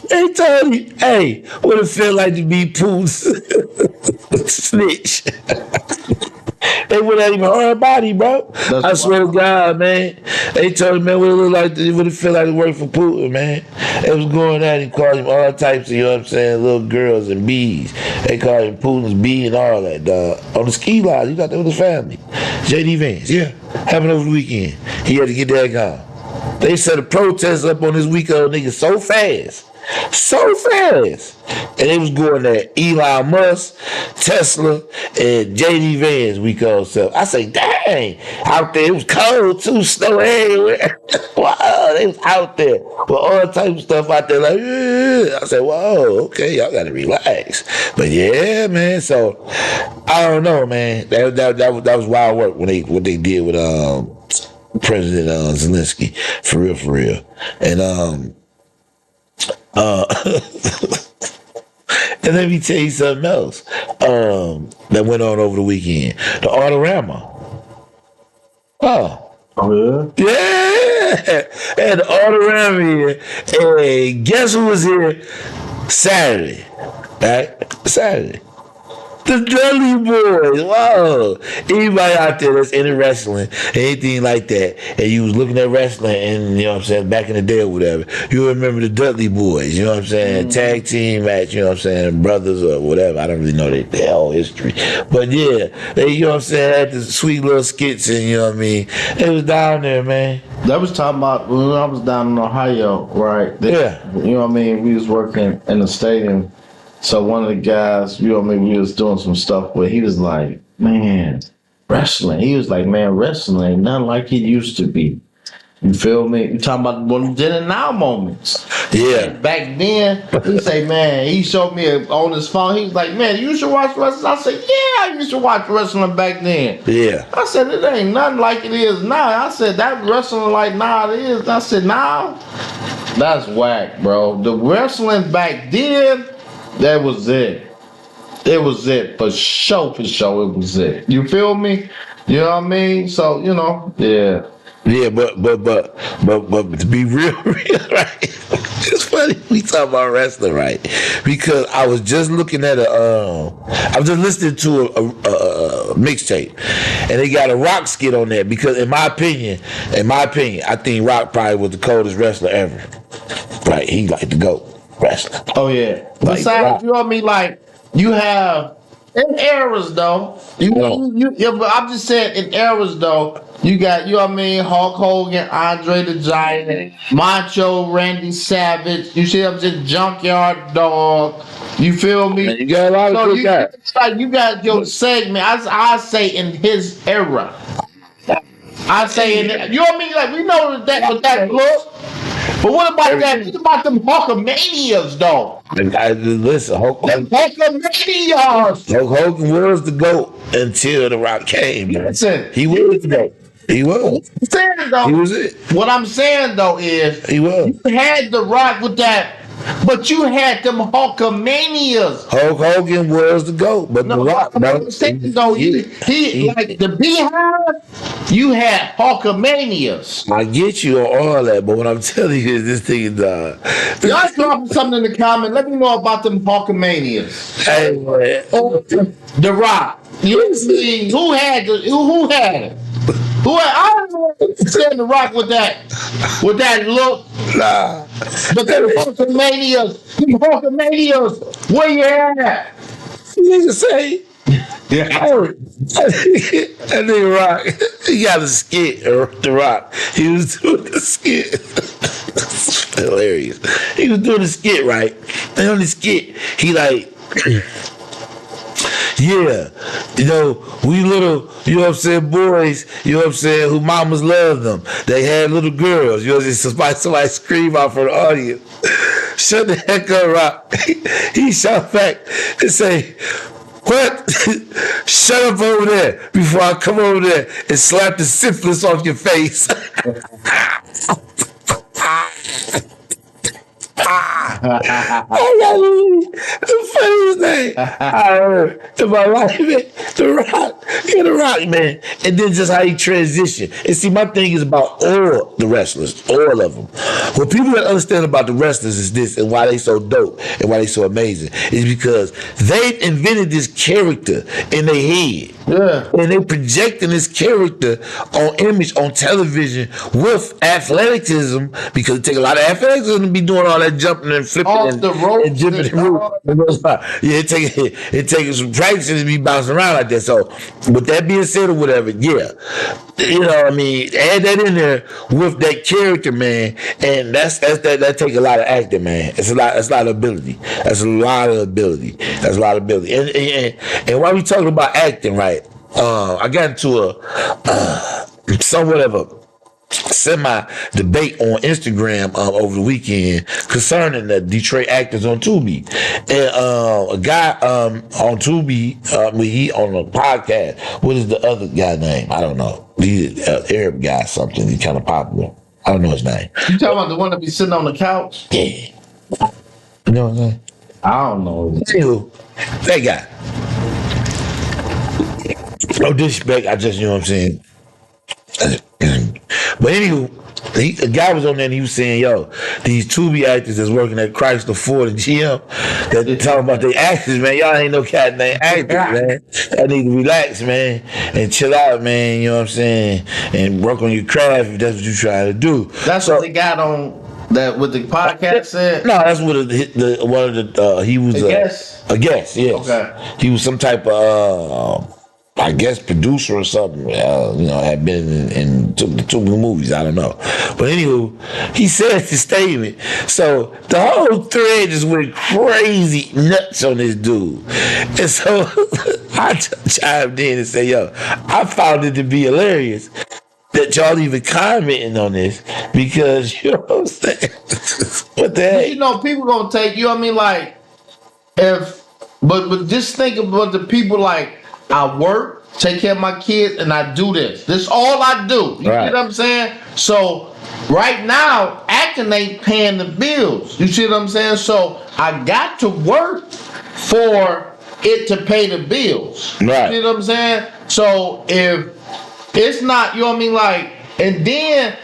They told him, hey, what it feel like to be Pooh's snitch. They would have even hard body, bro. I swear to God, man. They told him, man, what it look like, what it feel like to work for Putin, man. They was going at him, calling him all types of, you know what I'm saying, little girls and bees. They called him Putin's bee and all that, dog. On the ski line, you got that with his family. JD Vance, yeah. Happened over the weekend. He had to get that gone. They set a protest up on this weekend, nigga, so fast. So fast. And they was going at Elon Musk, Tesla, and JD Vance, we call ourselves. I say, dang, out there, it was cold too, snow everywhere. Wow, they was out there with all types of stuff out there. Like, yeah. I said, whoa, okay, y'all gotta relax. But yeah, man, so I don't know, man. That was wild work when they did with President Zelensky, for real. And and let me tell you something else that went on over the weekend. The Autorama. Oh, yeah? Yeah. And the Autorama here. And guess who was here Saturday? Right? Saturday. The Dudley Boys. Wow. Anybody out there that's into wrestling, anything like that, and you was looking at wrestling and, you know what I'm saying, back in the day or whatever, you remember the Dudley Boys, you know what I'm saying? Tag team match, you know what I'm saying? Brothers or whatever. I don't really know their whole history. But yeah, they, you know what I'm saying, had the sweet little skits and, you know what I mean? It was down there, man. That was talking about when I was down in Ohio, right? Yeah. You know what I mean? We was working in the stadium. So one of the guys, you know what I mean, we was doing some stuff where he was like, man, wrestling. He was like, man, wrestling ain't nothing like it used to be. You feel me? You talking about one of the then and now moments. Yeah. Back then, he say, man, he showed me on his phone. He was like, man, you should watch wrestling. I said, yeah, I used to watch wrestling back then. Yeah. I said, it ain't nothing like it is now. I said, that wrestling like now it is. I said, now? That's whack, bro. The wrestling back then, that was it. It was it. For sure, it was it. You feel me? You know what I mean? So, you know, yeah. Yeah, but to be real, right? It's funny we talk about wrestling, right? Because I was just looking at I was just listening to a mixtape, and they got a Rock skit on there. Because in my opinion, I think Rock probably was the coldest wrestler ever. Right? He like the GOAT wrestler. Oh yeah. Like, besides, you know what I mean? Like, you have in eras though. Yeah, but I'm just saying in eras though. You got, you know what I mean, Hulk Hogan, Andre the Giant, Macho, Randy Savage. You see what I'm saying? Junkyard Dog. You feel me? Man, you got a lot of good guys. Like, you got your segment. I say in his era. I say in, you know what I mean? Like, we know that look. But what about that? What about them Hulkamanias, though? Listen, Hulkamanias. Hulk Hogan was the GOAT until The Rock came. Listen, he was the GOAT. He was. He was it. What I'm saying though is, he was. You had The Rock with that, but you had them Hulkamanias. Hulk Hogan was the GOAT, but The Rock. I'm saying though, he like the Beehive. You had Hulkamanias. I get you on all that, but what I'm telling you is this thing is Y'all drop something in the comment. Let me know about them Hulkamanias. Hey, man. The Rock. You see who had it? I don't understand The Rock with that look. Nah. But the Hulkamanias, where you at? Nigga say. Yeah. That nigga Rock, he got a skit, The Rock. He was doing the skit. It's hilarious. He was doing the skit, right? And on the skit, he like, yeah, you know, we little, you know what I'm saying, boys, you know what I'm saying, who mamas love them. They had little girls, you know what I'm saying, somebody scream out for the audience. Shut the heck up, Rock. He shot back and say, what? Shut up over there before I come over there and slap the syphilis off your face. The funniest thing I heard in my life, man, The Rock, man. And then just how he transitioned. And see, my thing is about all the wrestlers, all of them. What people don't understand about the wrestlers is this, and why they so dope and why they so amazing, is because they invented this character in their head. Yeah. And they projecting this character on image on television with athleticism because it take a lot of athleticism to be doing all that jumping and flipping Off the ropes and jumping and all. and yeah, it takes some practice to be bouncing around like that. So with that being said or whatever, yeah. You know what I mean? Add that in there with that character, man. And that take a lot of acting, man. It's a lot of ability. That's a lot of ability. That's a lot of ability. And while we talking about acting, right? I got into a somewhat of a semi debate on Instagram over the weekend concerning the Detroit actors on Tubi, and a guy on Tubi, he on a podcast. What is the other guy name? I don't know. He's an Arab guy, something. He's kind of popular. I don't know his name. You talking about the one that be sitting on the couch? Yeah, you know what I'm saying? I don't know. Anywho, that guy. No disrespect. I just, you know what I'm saying. But anywho, the guy was on there and he was saying, yo, these Tubi actors that's working at Chrysler Ford and GM, that they talking about their actors, man. Y'all ain't no goddamn actors, man. Y'all need to relax, man, and chill out, man. You know what I'm saying? And work on your craft if that's what you're trying to do. That's what they got on that what the podcast said. No, that's what the one of the he was a guest. A guest, yes. Okay. He was some type of I guess producer or something, had been in the two movies. I don't know, but anywho, he said the statement. So the whole thread just went crazy nuts on this dude, and so I chimed in and said, "Yo, I found it to be hilarious that y'all even commenting on this because you know what I'm saying? What the heck? You know, people gonna take you. Know what I mean, like but just think about the people like." I work, take care of my kids, and I do this. This is all I do. You right. See what I'm saying? So right now, acting ain't paying the bills. You see what I'm saying? So I got to work for it to pay the bills. Right. You see what I'm saying? So if it's not, you know what I mean, like, and then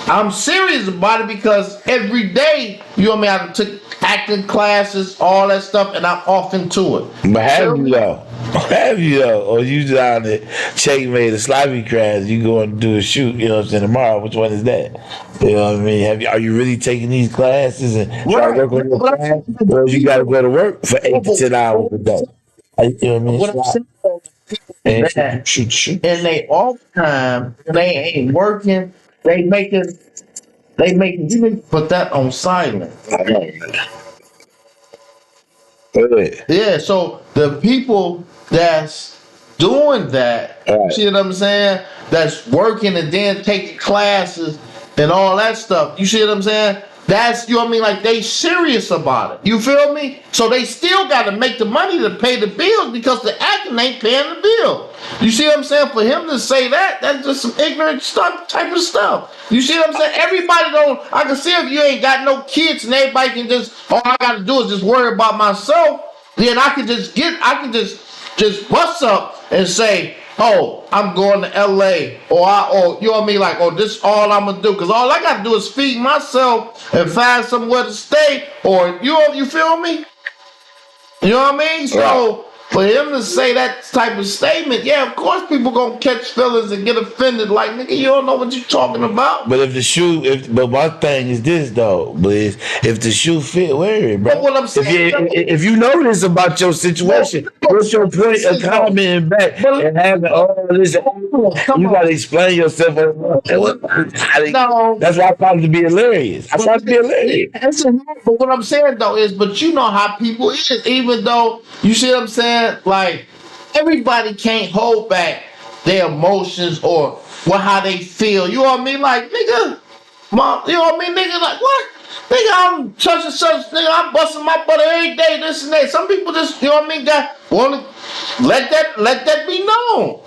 I'm serious about it because every day, you know what I mean, I took acting classes, all that stuff, and I'm off into it. But have you though? Have you though? Or you down there checkmate the sloppy crabs, you going to do a shoot, you know what I'm saying, tomorrow. Which one is that? You know what I mean? Are you really taking these classes and trying to work on your class? Or you gotta go to work for 8 to 10 hours a day? You know what I mean? What I'm saying and shoot. And they off time, they ain't working, they making you need to put that on silent. Yeah, so the people that's doing that, right. See what I'm saying? That's working and then taking classes and all that stuff. You see what I'm saying? That's, you know what I mean? Like, they serious about it. You feel me? So they still got to make the money to pay the bills because the acting ain't paying the bill. You see what I'm saying? For him to say that, that's just some ignorant stuff, type of stuff. You see what I'm saying? Everybody don't, I can see if you ain't got no kids and everybody can just, all I got to do is just worry about myself, then I can just bust up and say, oh, I'm going to LA, or you know what I mean, like, oh, this all I'm gonna do, because all I gotta do is feed myself and find somewhere to stay, or you feel me? You know what I mean? So for him to say that type of statement, yeah, of course people gonna catch feelings and get offended, like, nigga, you don't know what you're talking about. But but my thing is this though, Blizz, if the shoe fit, wear it, bro. But what I'm saying, if you know this about your situation, what's your point of commenting back and having all this? You gotta explain yourself. No, that's why I found it to be hilarious. I found it to be hilarious. But what I'm saying though is, but you know how people is, even though, you see what I'm saying? Like, everybody can't hold back their emotions or how they feel. You know what I mean? Like, nigga, mom, you know what I mean? Nigga, like, what? Nigga, I'm such and such. Nigga, I'm busting my butt every day, this and that. Some people just, you know what I mean, want to let that be known.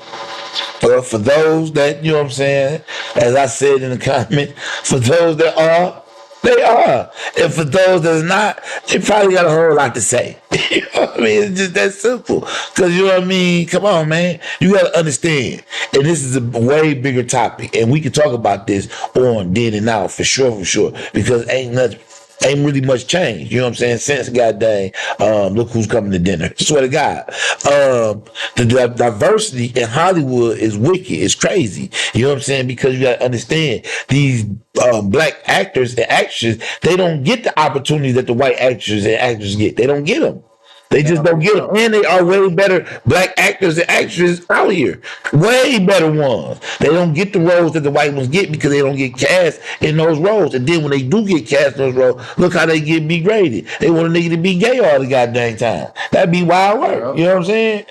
Well, for those that, you know what I'm saying, as I said in the comment, for those that are, they are. And for those that's not, they probably got a whole lot to say. You know what I mean? It's just that simple. Because, you know what I mean? Come on, man. You got to understand. And this is a way bigger topic. And we can talk about this on Then and Now for sure. Because ain't nothing ain't really much change. You know what I'm saying? Since goddamn, look who's coming to dinner. Swear to God. The diversity in Hollywood is wicked. It's crazy. You know what I'm saying? Because you gotta understand these black actors and actresses, they don't get the opportunity that the white actors and actors get. They don't get them. They just don't get them. And they are way better black actors and actresses out here. Way better ones. They don't get the roles that the white ones get because they don't get cast in those roles. And then when they do get cast in those roles, look how they get degraded. They want a nigga to be gay all the goddamn time. That'd be wild work. You know what I'm saying?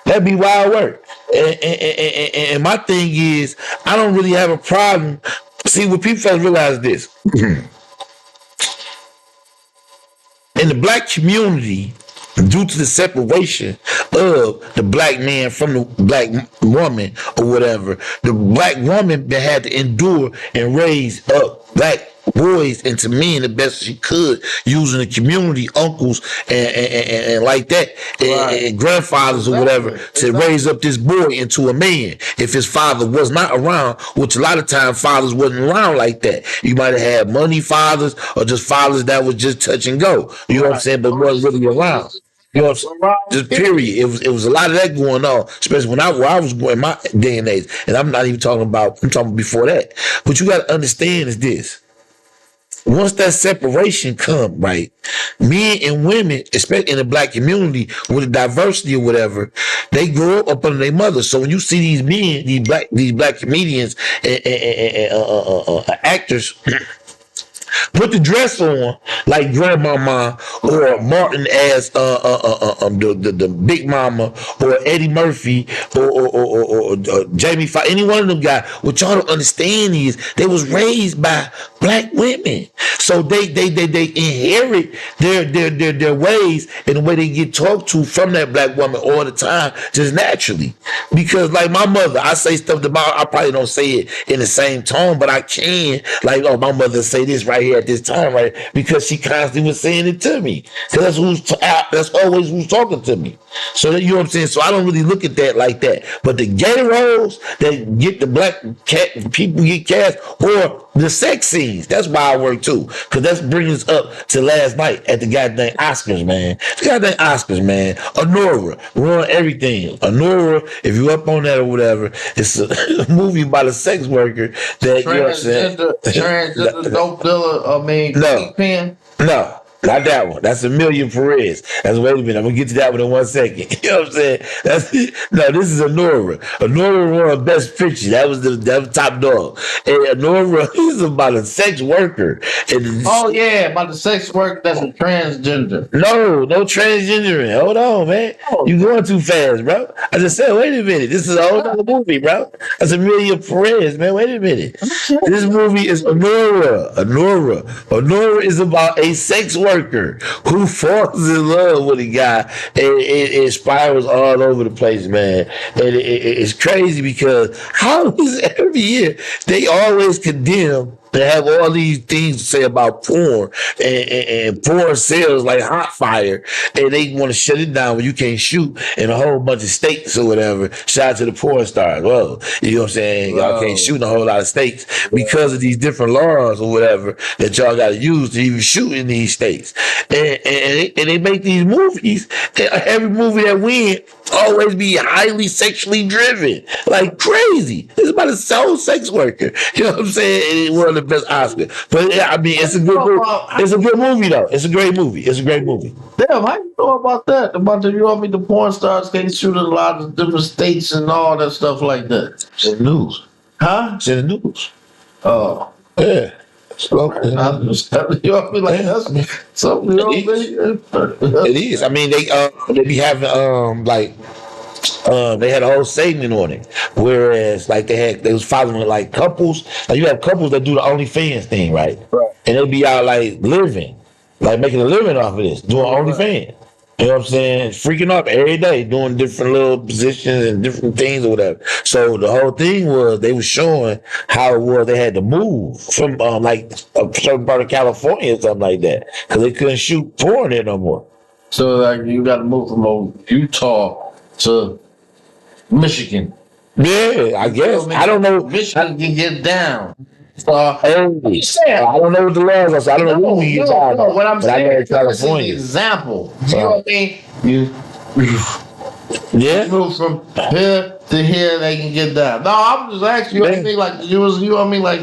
That'd be wild work. And my thing is, I don't really have a problem. See, what people fail to realize this. In the black community, due to the separation of the black man from the black woman or whatever, the black woman that had to endure and raise up black boys into men the best she could, using the community, uncles and like that, and grandfathers or whatever, to raise up this boy into a man. If his father was not around, which a lot of times fathers wasn't around like that. You might have had money fathers or just fathers that was just touch and go. You know what I'm saying? But wasn't really around. You know what I'm saying? Just period. It was a lot of that going on, especially when I was going my day and age. And I'm not even talking about, I'm talking before that. What you got to understand is this. Once that separation come, right, men and women, especially in the black community with the diversity or whatever, they grow up under their mothers. So when you see these men, these black comedians and actors put the dress on like Grandmama or Martin as the Big Mama or Eddie Murphy or Jamie Foxx, any one of them guys. What y'all don't understand is they was raised by black women, so they inherit their ways and the way they get talked to from that black woman all the time, just naturally. Because like my mother, I say stuff about, I probably don't say it in the same tone, but I can. Like, oh, my mother say this right here at this time, right? Because she constantly was saying it to me. Because that's always who's talking to me. So you know what I'm saying? So I don't really look at that like that. But the gay roles that get the black people get cast, or the sex scenes, that's why I work too. Because that's bringing us up to last night at the goddamn Oscars, man. The goddamn Oscars, man. Honora, run everything. Honora, if you up on that or whatever, it's a movie about a sex worker that, you know what I'm saying? Transgender dope dealer, no. Pen. No. Not that one. That's Amelia Perez. Wait a minute. I'm gonna get to that one in 1 second. You know what I'm saying? No, this is Honora. Honora won Best Picture. That was the top dog. And Honora is about a sex worker. And about the sex worker that's a transgender. No transgendering. Hold on, man. You going too fast, bro. I just said, wait a minute. This is a whole other movie, bro. That's Amelia Perez, man. Wait a minute. This movie is Honora. Honora is about a sex worker who falls in love with a guy, and it spirals all over the place, man. And it's crazy because how is every year they always condemn to have all these things to say about porn and porn sales like hot fire, and they want to shut it down when you can't shoot in a whole bunch of states or whatever. Shout out to the porn stars. Well, you know what I'm saying? Y'all can't shoot in a whole lot of states because of these different laws or whatever that y'all got to use to even shoot in these states. And they make these movies. Every movie that wins always be highly sexually driven, like crazy. It's about a soul sex worker. You know what I'm saying? And one of the best Oscar. But I mean, it's a good movie. It's a good movie though. It's a great movie. It's a great movie. Damn, how you know about that? The porn stars can't shoot in a lot of different states and all that stuff like that. It's in the news. Huh? It's in the news. Oh. Yeah. You know what I mean? Like that's something. You know what I mean? It is. I mean, they be having they had a whole segment on it. Whereas like they was following like couples. Like you have couples that do the OnlyFans thing, right? Right. And they be out like living, like making a living off of this, doing OnlyFans. You know what I'm saying? Freaking up every day, doing different little positions and different things or whatever. So the whole thing was they were showing how it was they had to move from like a certain part of California or something like that because they couldn't shoot porn there no more. So like you got to move from Utah to Michigan. Yeah, I guess. I don't know. Michigan can get down. I'm Hey, just saying. I don't know what the laws are, so I don't know what we get tired of. What I'm But I know saying in is, this is an California. example. You know what I mean? You Yeah. move from here to here, they can get down. No, I'm just asking you. Know what I mean, like you was, you know what I mean, like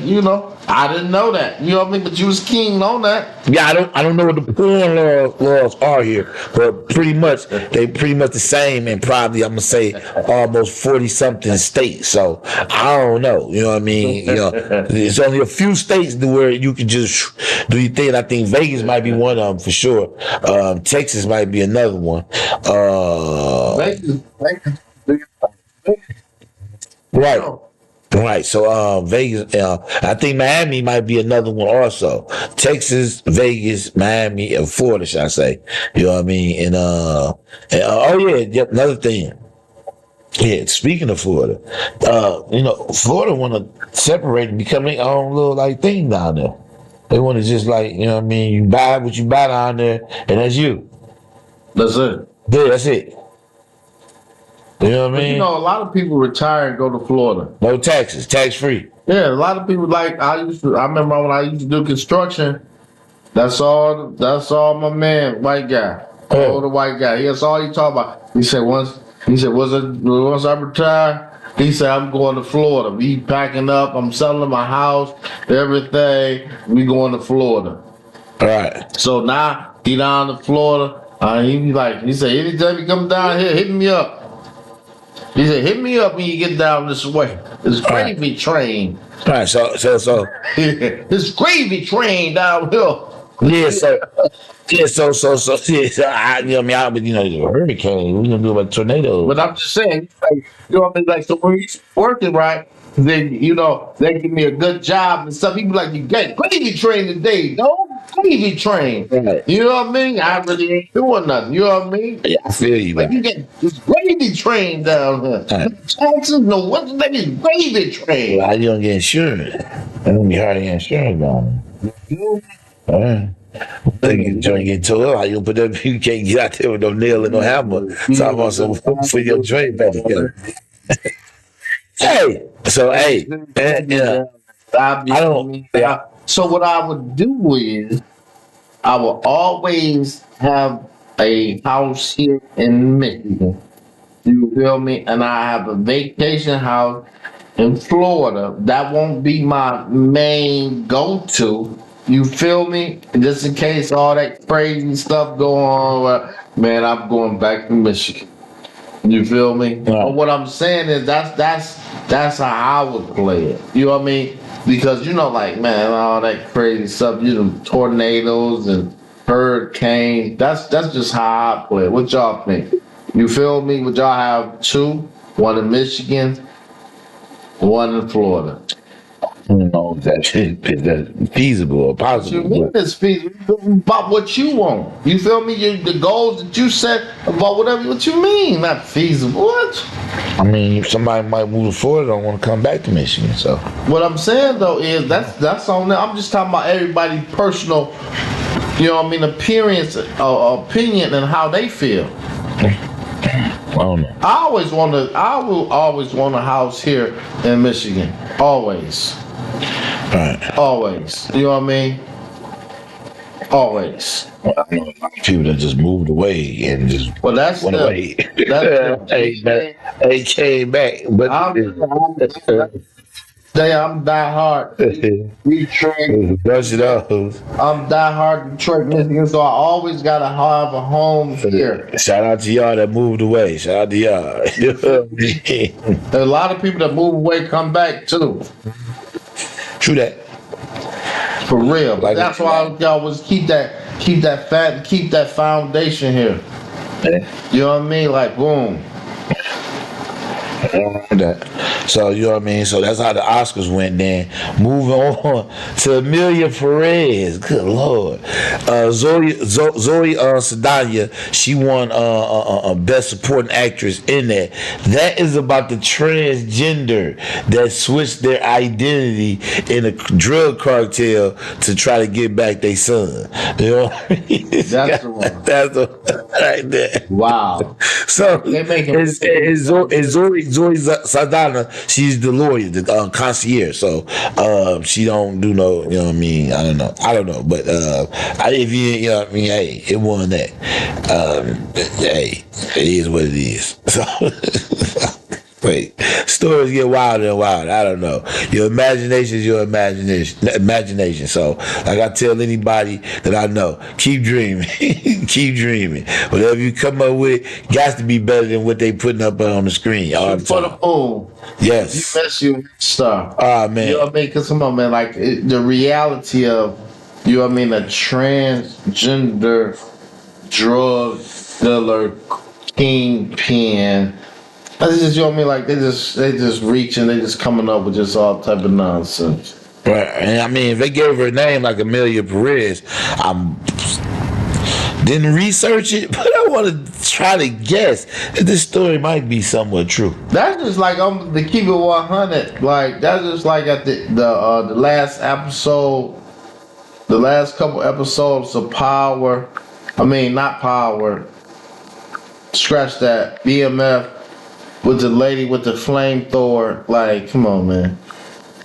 I didn't know that. You know what I mean, but you was keen on that. Yeah, I don't know what the porn laws are here, but pretty much they pretty much the same in probably I'm gonna say almost 40 something states. So I don't know. You know what I mean? You know, it's only a few states where you can just do your thing. I think Vegas might be one of them for sure. Texas might be another one. Right. Right. So Vegas, I think Miami might be another one also. Texas, Vegas, Miami, and Florida, should I say. You know what I mean? Oh yeah, yep, another thing. Yeah, speaking of Florida, Florida wanna separate and become their own little like thing down there. They wanna just like, you know what I mean, you buy what you buy down there and that's you. That's it. Yeah, that's it. You know what I But mean? a lot of people retire and go to Florida. No taxes, tax free. Yeah, a lot of people like I remember when I used to do construction. That's all my man, white guy. Oh. Older white guy. That's all he talk about. He said once I retire, he said I'm going to Florida. We packing up, I'm selling my house, everything. We going to Florida. All right. So now he down to Florida. He said, anytime you come down here, hit me up. He said, hit me up when you get down this way. It's gravy train. All right, so This gravy train down here. yeah, the hurricane. What you gonna do about tornadoes? But I'm just saying, like, you know what I mean? Like, so when he's working right, then, they give me a good job and stuff. He be like, you get gravy train today, no gravy train. Right. You know what I mean? I really ain't doing nothing. You know what I mean? Yeah, I feel you, Like, man. you get this gravy train down here. Right. No taxes, no what the name is gravy train. Well, how you gonna get insurance? That gonna be hard to get insurance on. All right. You trying to get tore up. How you gonna put that? You can't get out there with no nail and no hammer. So I'm on some for your train back together. Hey, so hey, yeah. I don't. Yeah. So what I would do is I will always have a house here in Michigan. You feel me? And I have a vacation house in Florida. That won't be my main go-to. You feel me? Just in case all that crazy stuff go on, man, I'm going back to Michigan. You feel me? Right. But what I'm saying is that's how I would play it. You know what I mean? Because like, man, all that crazy stuff, tornadoes and hurricanes. That's just how I play it. What y'all think? You feel me? Would y'all have two? One in Michigan, one in Florida. I don't know if that's feasible or What you possible. mean it's feasible? About what you want. You feel me? The goals that you set about whatever. What you mean? Not feasible. What? I mean, somebody might move to Florida, don't want to come back to Michigan. So What I'm saying though is that's on there. I'm just talking about everybody's personal, appearance, opinion, and how they feel. I don't know. I will always want a house here in Michigan. Always. All right. Always. You know what I mean? Always. Well, I know a lot of people that just moved away and just Well, that's went the, away. that's They came back, but I'm die hard. Detroit. brush it off. I'm die hard Detroit, Michigan, so I always gotta have a home here. Shout out to y'all that moved away. Shout out to y'all. You know what I mean? There's a lot of people that move away come back too. True that. For real. Like- That's why y'all was keep that foundation here. You know what I mean? Like boom. That. So you know what I mean. So that's how the Oscars went. Then moving on to Amelia Perez. Good Lord, Zoe Saldana. She won Best Supporting Actress in that. That is about the transgender that switched their identity in a drug cartel to try to get back their son. You know what I mean? That's the one. That's the. right there. Wow. So They making- Zoe Saldana. She's the lawyer, the concierge. So she don't do no. You know what I mean? I don't know. But if you know what I mean, hey, it won that. Hey, it is what it is. So. Wait, stories get wilder and wilder. I don't know. Your imagination is your imagination. So, like I tell anybody that I know, keep dreaming. Keep dreaming. Whatever you come up with, got to be better than what they putting up on the screen all the For the time. moon. Yes. You miss your stuff. Ah, man. You know what I mean? Because come on, man. Like the reality of, you know what I mean, a transgender drug dealer kingpin. That's just, you know what I mean? Like they just reaching, they just coming up with just all type of nonsense. Right. And I mean, if they gave her a name like Amelia Perez, I didn't research it, but I want to try to guess that this story might be somewhat true. That's just like to keep it 100. Like that's just like at the last episode, the last couple episodes of Power. I mean, not Power. Scratch that. BMF. With the lady with the flamethrower, like, come on, man.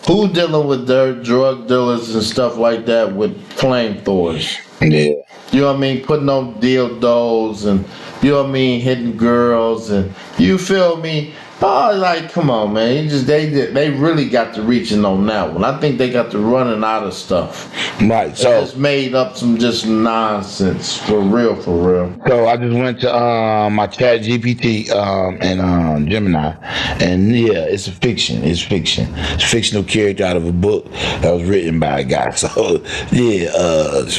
Who dealing with their drug dealers and stuff like that with flamethrowers? Yeah. You know what I mean? Putting on dildos and, you know what I mean, hitting girls and, you feel me? Oh, like, come on, man. They really got to reaching on that one. I think they got to running out of stuff. Right. They So just made up some just nonsense. For real, for real. So I just went to my Chat GPT and Gemini, and yeah, it's a fiction. It's fiction. It's a fictional character out of a book that was written by a guy. So yeah,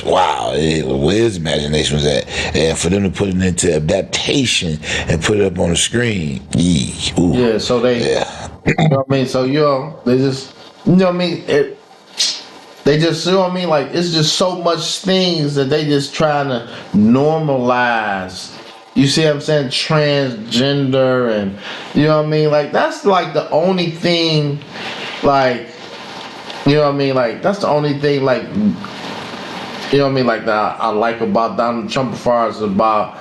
wow, where his imagination was at, and for them to put it into adaptation and put it up on the screen, ooh, Yeah, so they, yeah. you know what I mean? So, they just, you know what I mean? They just, you know what I mean? Like, it's just so much things that they just trying to normalize. You see what I'm saying? Transgender and, you know what I mean? Like, that's like the only thing, like, you know what I mean? Like, that's the only thing, like, you know what I mean? Like, that I like about Donald Trump as far as about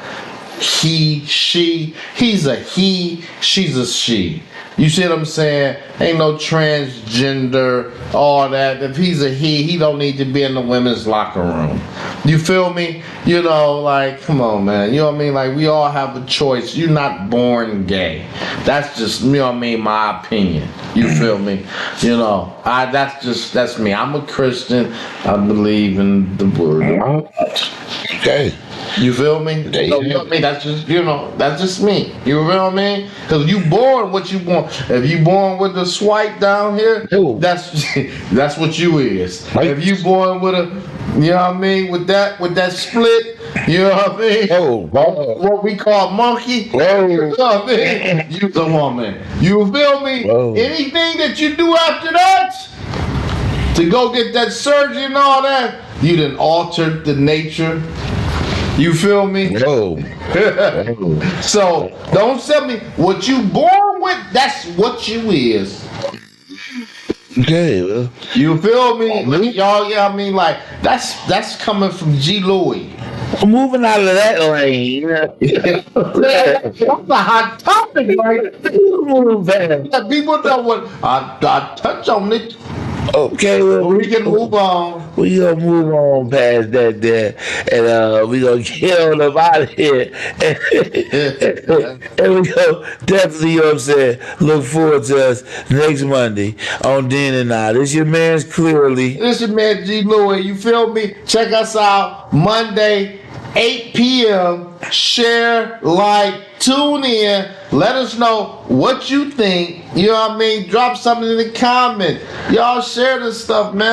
he, she, he's a he, she's a she. You see what I'm saying? Ain't no transgender, all that. If he's a he don't need to be in the women's locker room. You feel me? You know, like, come on, man. You know what I mean? Like, we all have a choice. You're not born gay. That's just, you know what I mean, my opinion. You feel me? You know, that's me. I'm a Christian. I believe in the word. Okay. You feel me? There you So, you know what I mean? That's just, that's just me. You feel what I mean? Because you born what you want. If you born with the swipe down here, Ooh. that's what you is. Right. If you born with a, you know what I mean, with that split, you know what I mean? Oh, What we call monkey. Whoa. You know what I mean? You's a woman. You feel me? Whoa. Anything that you do after that, to go get that surgery and all that, you done altered the nature. You feel me? Whoa. So don't tell me what you born with. That's what you is. Okay. Well, You feel me? Y'all, yeah, I mean, like that's coming from G. Louis. moving out of that lane. That's a hot topic, right? People know what I touch on it. Okay, well, We can move on. we gonna move on past that there, and we gonna get on up out of here, and we go definitely, you know what I'm saying, look forward to us next Monday on Dean and I. This your man's Clearly. This is man G. Louis. You feel me? Check us out Monday, 8 p.m. Share, like, tune in. Let us know what you think. You know what I mean? Drop something in the comments. Y'all share this stuff, man.